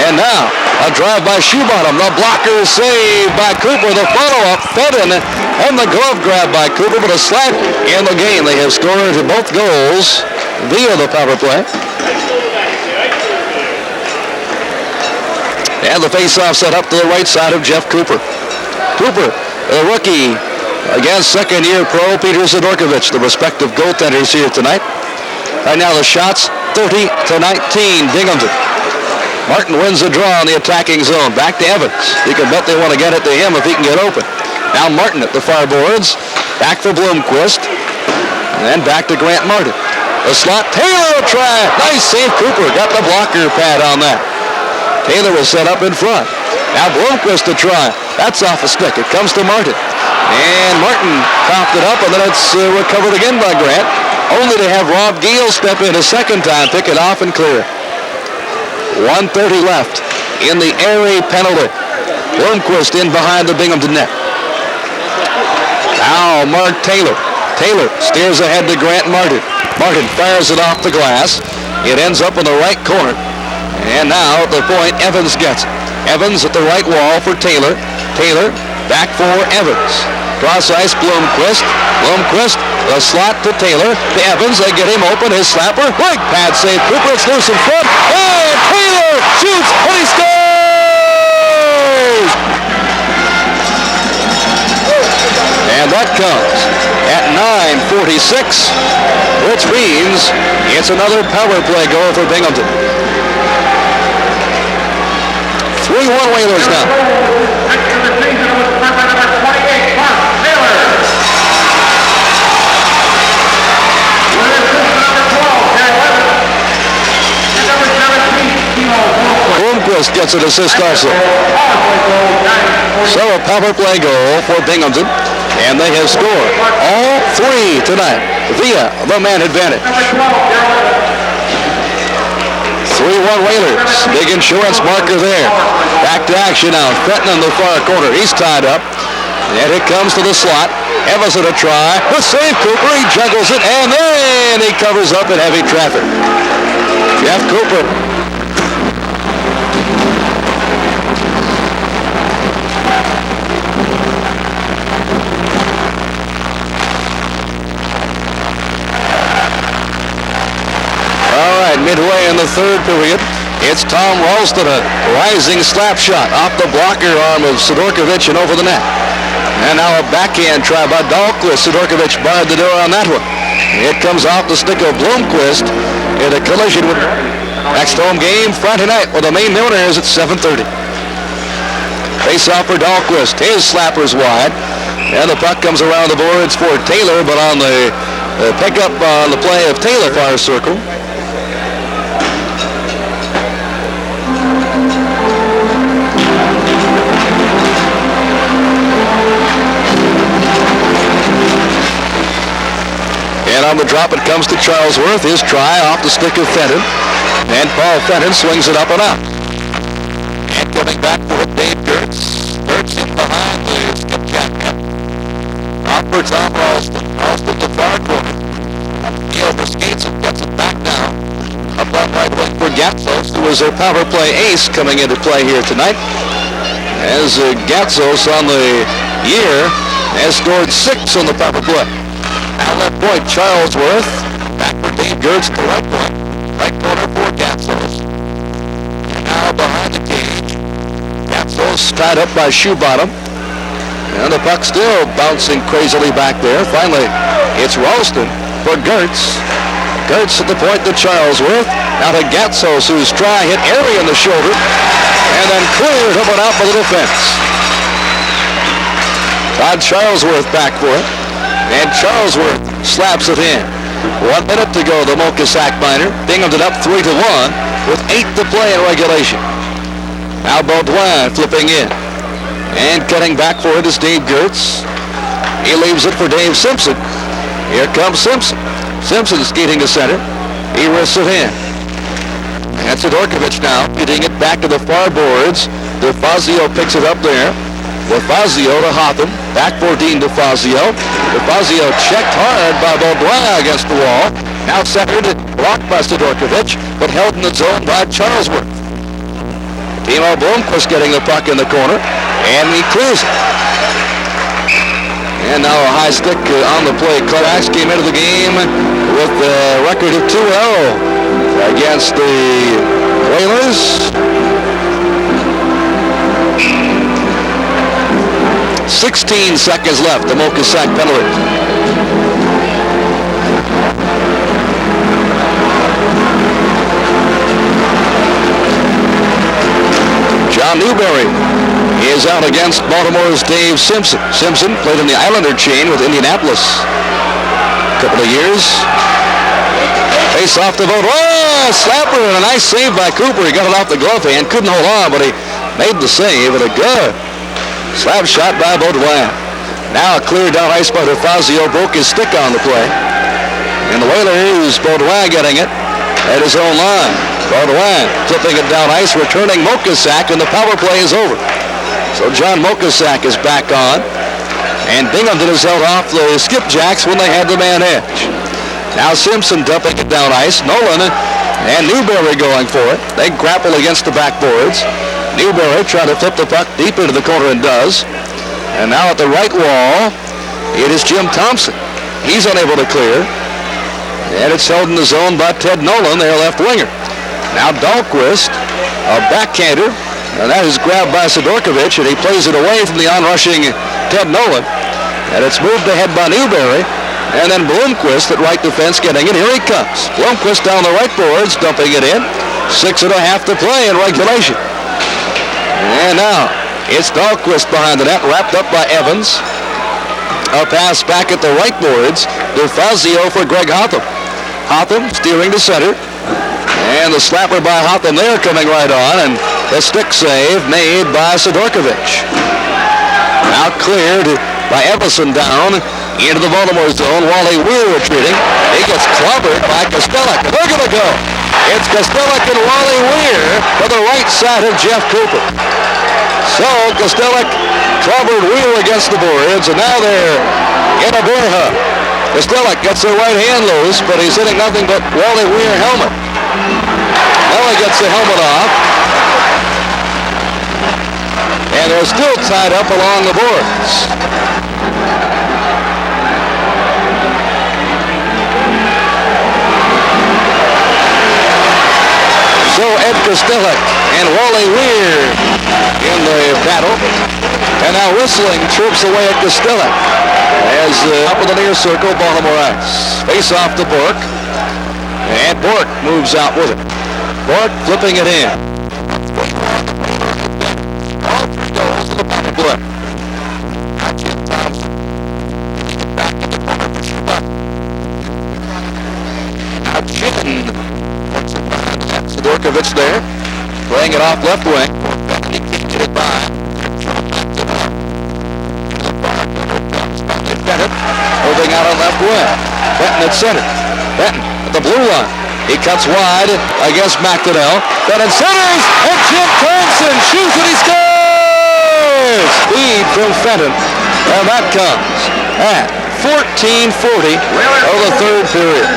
And now a drive by Shoebottom. The blocker is saved by Cooper. The follow-up, Fenton, and the glove grab by Cooper, but a slap in the game. They have scored both goals via the power play. And the face-off set up to the right side of Jeff Cooper. Cooper, the rookie, against second-year pro Peter Zadorkovich, the respective goaltenders here tonight. Right now the shots 30-19, Binghamton. Martin wins the draw in the attacking zone. Back to Evans. You can bet they want to get it to him if he can get open. Now Martin at the far boards. Back for Bloomquist. And then back to Grant Martin. The slot, Taylor will try. Nice save, Cooper. Got the blocker pad on that. Taylor was set up in front. Now Bloomquist to try. That's off a stick. It comes to Martin. And Martin coughed it up, and then it's recovered again by Grant, only to have Rob Giel step in a second time, pick it off and clear it. 1:30 left in the Airy penalty. Bloomquist in behind the Binghamton net. Now Mark Taylor. Taylor steers ahead to Grant Martin. Martin fires it off the glass. It ends up in the right corner. And now at the point, Evans gets it. Evans at the right wall for Taylor. Taylor back for Evans. Cross ice, Bloomquist. Bloomquist, the slot to Taylor. To Evans, they get him open. His slapper. Leg pad save. Cooper, it's loose in front. And Taylor shoots, and he scores! And that comes at 9:46, which means it's another power play goal for Binghamton. 3-1 Whalers now. Bloomquist gets an assist also. So a power play goal for Binghamton, and they have scored all three tonight via the man advantage. 3-1 Whalers. Big insurance marker there. Back to action now. Fenton in the far corner. He's tied up. And it comes to the slot. Evans at a try. The save, Cooper. He juggles it, and then he covers up in heavy traffic. Jeff Cooper. All right, midway in the third period, it's Tom Ralston, a rising slap shot off the blocker arm of Sidorkovich and over the net. And now a backhand try by Dahlquist. Sidorkovich barred the door on that one. It comes off the stick of Bloomquist in a collision with next home game Friday night. Well, the main note is at 7:30. Face off for Dahlquist. His slapper's wide. And the puck comes around the boards for Taylor, but on the pickup on the play of Taylor, far circle. And on the drop, it comes to Charlesworth. His try off the stick of Fenton. And Paul Fenton swings it up and out. And coming back for it, Dave Gertz. Gertz in behind the Skipjack net. Off for Tom Ralston. Ralston to far corner. He overskates and gets it back down. Up on right wing for Gatzos, who is their power play ace coming into play here tonight. As Gatzos on the year has scored 6 on the power play. Now left point, Charlesworth. Back for Dave Gertz to right point. Right corner for Gatzos. And now behind the cage. Gatzos tied up by Shoebottom. And the puck still bouncing crazily back there. Finally, it's Ralston for Gertz. Gertz at the point to Charlesworth. Now to Gatzos, whose try hit Airy in the shoulder. And then cleared up and out for the defense. Todd Charlesworth back for it. And Charlesworth slaps it in. 1 minute to go, the Mokasack Miner. Binghamton up 3-1 with 8 to play in regulation. Now Baudouin flipping in. And cutting back for it is Dave Gertz. He leaves it for Dave Simpson. Here comes Simpson. Simpson skating to center. He wrists it in. And Sidorkovich now getting it back to the far boards. DeFazio picks it up there. DeFazio to Hotham. Back for Dean DeFazio. DeFazio checked hard by Baudouin against the wall. Now centered, blocked by Sidorkovich, but held in the zone by Charlesworth. Timo Bloomquist getting the puck in the corner, and he clears it. And now a high stick on the play. Klarax came into the game with a record of 2-0 against the Whalers. 16 seconds left, the Mokasack penalty. John Newberry is out against Baltimore's Dave Simpson. Simpson played in the Islander chain with Indianapolis a couple of years. Face off the vote. Oh, slapper and a nice save by Cooper. He got it off the glove hand. Couldn't hold on, but he made the save and a good slap shot by Baudouin. Now cleared down ice by DeFazio, broke his stick on the play. And the Whalers, Baudouin getting it at his own line. Baudouin flipping it down ice, returning Mokasack, and the power play is over. So John Mokasack is back on. And Binghamton has held off the Skipjacks when they had the man edge. Now Simpson dumping it down ice. Nolan and Newberry going for it. They grapple against the backboards. Newberry trying to flip the puck deep into the corner and does. And now at the right wall, it is Jim Thompson. He's unable to clear. And it's held in the zone by Ted Nolan, their left winger. Now Dahlquist, a backhander, and that is grabbed by Sidorkovich, and he plays it away from the onrushing Ted Nolan. And it's moved ahead by Newberry. And then Bloomquist at right defense getting it. Here he comes. Bloomquist down the right boards, dumping it in. 6.5 to play in regulation. And now it's Dahlquist behind the net, wrapped up by Evans. A pass back at the right boards. DeFazio for Greg Hotham. Hotham steering to center. And the slapper by Hotham there coming right on. And The stick save made by Sidorkovich. Now cleared by Everson down into the Baltimore zone. Wally Weir retreating. He gets clobbered by Kostelek. They're going to go. It's Kostelek and Wally Weir to the right side of Jeff Cooper. So Kostelek clobbered Weir against the boards, and now they're in a bear hug. Kostelek gets their right hand loose, but he's hitting nothing but Wally Weir helmet. Now he gets the helmet off. And they're still tied up along the boards. So Ed Kostelek and Wally Weir in the battle. And now whistling chirps away at Kostelek as up in the near circle, Baltimore ice. Face off to Bork. And Bork moves out with it. Bork flipping it in. All three goals to the bottom left. Now Jim Thompson. Back in the corner for Schumacher. Now Chin. Puts it behind that. Sidorkovich there. Playing it off left wing. He kicked it by. Bennett moving out on left wing. Benton at center. Benton at the blue line. He cuts wide against McDonnell. Benton centers, and Jim Thompson shoots and he scores! Lead from Fenton, and that comes at 14:40 of the third period.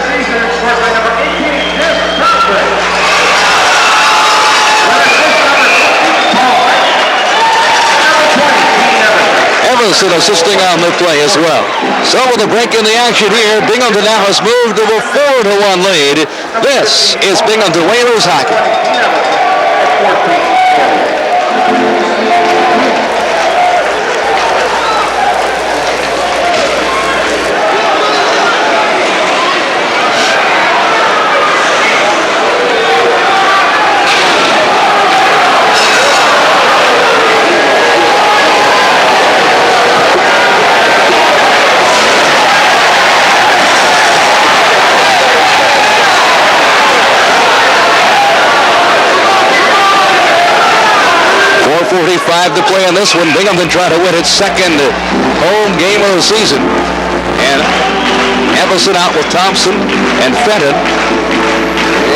Everson assisting on the play as well. So with a break in the action here, Binghamton now has moved to a 4-1 lead. This is Binghamton Whalers hockey. 4:45 to play in this one. Binghamton trying to win its second home game of the season. And Everson out with Thompson and Fenton.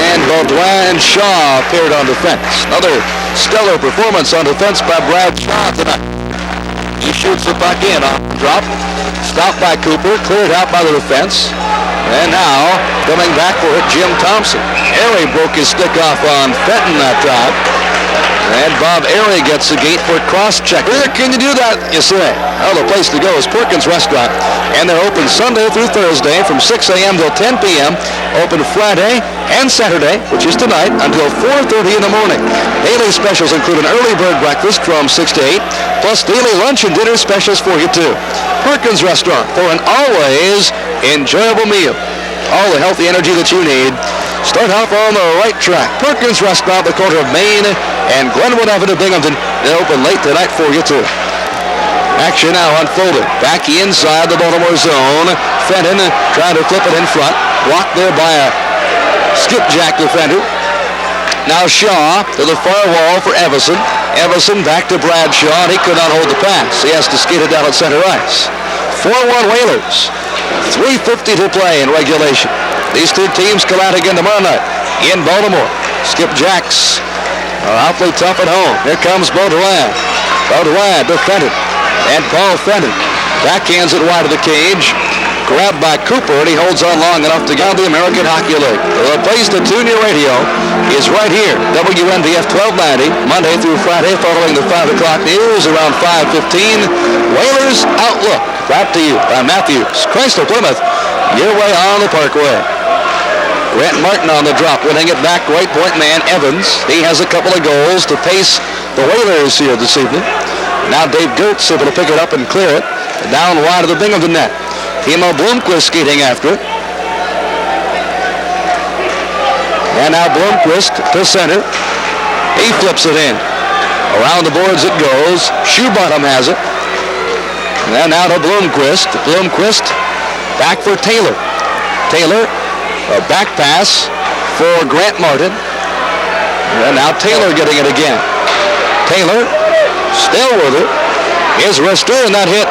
And Baudouin and Shaw appeared on defense. Another stellar performance on defense by Brad Shaw tonight. He shoots the puck in off the drop. Stopped by Cooper, cleared out by the defense. And now, coming back for it, Jim Thompson. Airy broke his stick off on Fenton that time. And Bob Airy gets the gate for a cross-check. Where can you do that, you say? Well, the place to go is Perkins Restaurant. And they're open Sunday through Thursday from 6 a.m. till 10 p.m. Open Friday and Saturday, which is tonight, until 4:30 in the morning. Daily specials include an early bird breakfast from 6 to 8, plus daily lunch and dinner specials for you, too. Perkins Restaurant for an always enjoyable meal. All the healthy energy that you need. Start off on the right track. Perkins Restaurant, the corner of Main and Glenwood Avenue, Binghamton. They're open late tonight for you, too. Action now unfolded. Back inside the Baltimore zone. Fenton trying to flip it in front. Blocked there by a skipjack defender. Now Shaw to the far wall for Everson. Everson back to Bradshaw, and he could not hold the pass. He has to skate it down at center ice. 4-1 Whalers. 3:50 to play in regulation. These two teams come out again tomorrow night in Baltimore. Skipjacks are awfully tough at home. Here comes Baudouin. Baudouin defended. And Paul Fenton backhands it wide of the cage. Grabbed by Cooper, and he holds on long enough to get the American Hockey League. The place to tune your radio is right here, WNBF 1290, Monday through Friday, following the 5 o'clock news around 5:15. Whalers Outlook, brought to you by Matthews, Chrysler Plymouth, your way on the Parkway. Grant Martin on the drop, winning it back, right point man Evans. He has a couple of goals to pace the Whalers here this evening. Now Dave Gertz able to pick it up and clear it. Down wide of the Binghamton net. Timo Blomqvist skating after it. And now Blomqvist to center. He flips it in. Around the boards it goes. Shoebottom has it. And now to Blomqvist. Blomqvist back for Taylor. Taylor, a back pass for Grant Martin. And now Taylor getting it again. Taylor still with it. His wrister, and that hit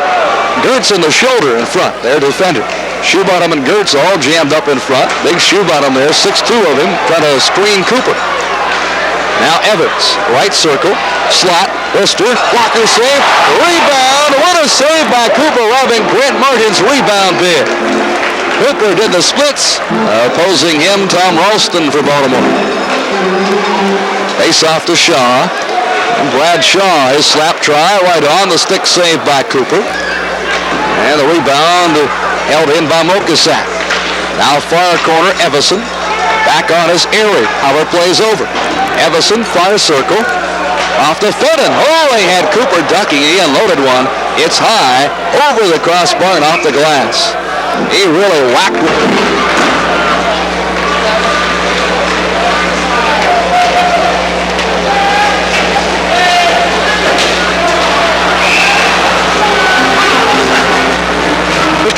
Gertz in the shoulder in front. Their defender. Shoebottom and Gertz all jammed up in front. Big Shoebottom there, 6'2" of him, trying to screen Cooper. Now Evans, right circle, slot, wrister, blocker save, rebound. What a save by Cooper, robbing Grant Martin's rebound bid. Cooper did the splits, opposing him, Tom Ralston for Baltimore. Face off to Shaw. And Brad Shaw, his slap try, right on, the stick saved by Cooper. And the rebound held in by Mokasak. Now far corner, Everson. Back on is Erie. Power plays over. Everson, far circle. Off to Fitton. Oh, they had Cooper ducking. He unloaded one. It's high, over the crossbar and off the glass. He really whacked it.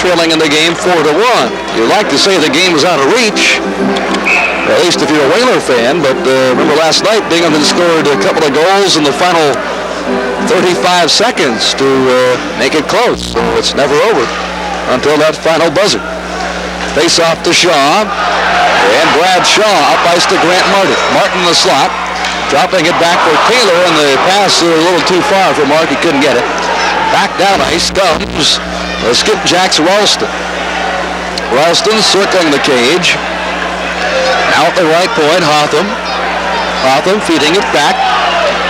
Trailing in the game 4-1. You'd like to say the game was out of reach, at least if you're a Whaler fan, but remember last night Binghamton scored a couple of goals in the final 35 seconds to make it close, so it's never over until that final buzzer. Face off to Shaw, and Brad Shaw up ice to Grant Martin. Martin in the slot, dropping it back for Taylor, and the pass a little too far for Mark. He couldn't get it. Back down ice comes Skipjacks Ralston. Ralston circling the cage. Out the right point, Hotham. Hotham feeding it back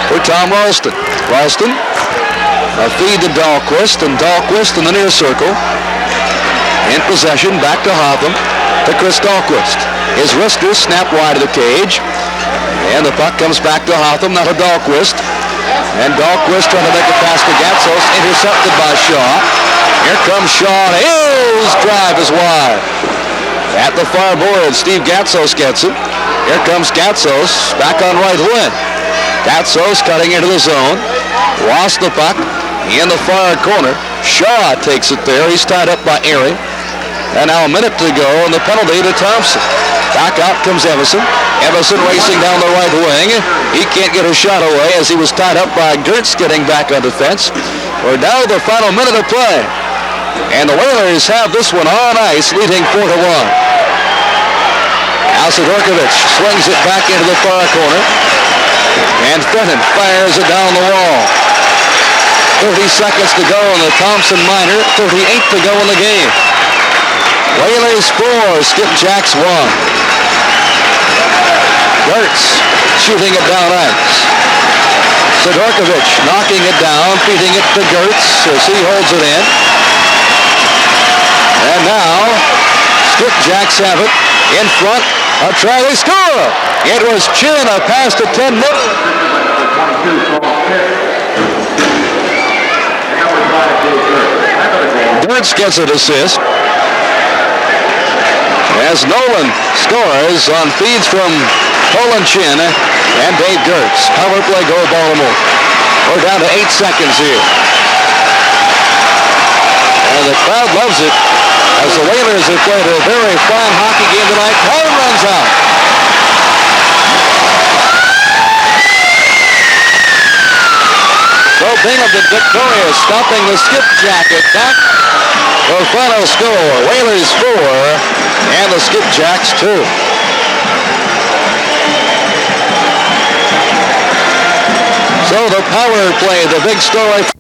for Tom Ralston. Ralston, a feed to Dahlquist, and Dahlquist in the near circle. In possession, back to Hotham, to Chris Dahlquist. His wrister snapped wide of the cage, and the puck comes back to Hotham, not to Dahlquist. And Dahlquist trying to make a pass to Gatsos, intercepted by Shaw. Here comes Shaw, and his drive is wide. At the far board, Steve Gatsos gets it. Here comes Gatsos, back on right wing. Gatsos cutting into the zone. Lost the puck in the far corner. Shaw takes it there. He's tied up by Erie. And now a minute to go, and the penalty to Thompson. Back out comes Everson. Everson racing down the right wing. He can't get a shot away as he was tied up by Gertz getting back on defense. We're down to the final minute of play. And the Whalers have this one on ice, leading 4-1. Now Sidorkovich swings it back into the far corner. And Fenton fires it down the wall. 30 seconds to go in the Thompson minor, 38 to go in the game. Whalers 4, Skipjacks 1. Gertz shooting it down ice. Sidorkovich knocking it down, feeding it to Gertz as he holds it in. And now, Skipjacks have it in front. A try, they score! It was Chin, a pass to 10 minutes. Gertz gets an assist. As Nolan scores on feeds from Colin Chin and Dave Gertz. Power play goal, Baltimore. We're down to 8 seconds here. And the crowd loves it as the Whalers have played a very fine hockey game tonight. Time runs out. So Binghamton victorious, stopping the Skipjack attack. The final score, Whalers 4 and the Skipjacks 2. So the power play, the big story.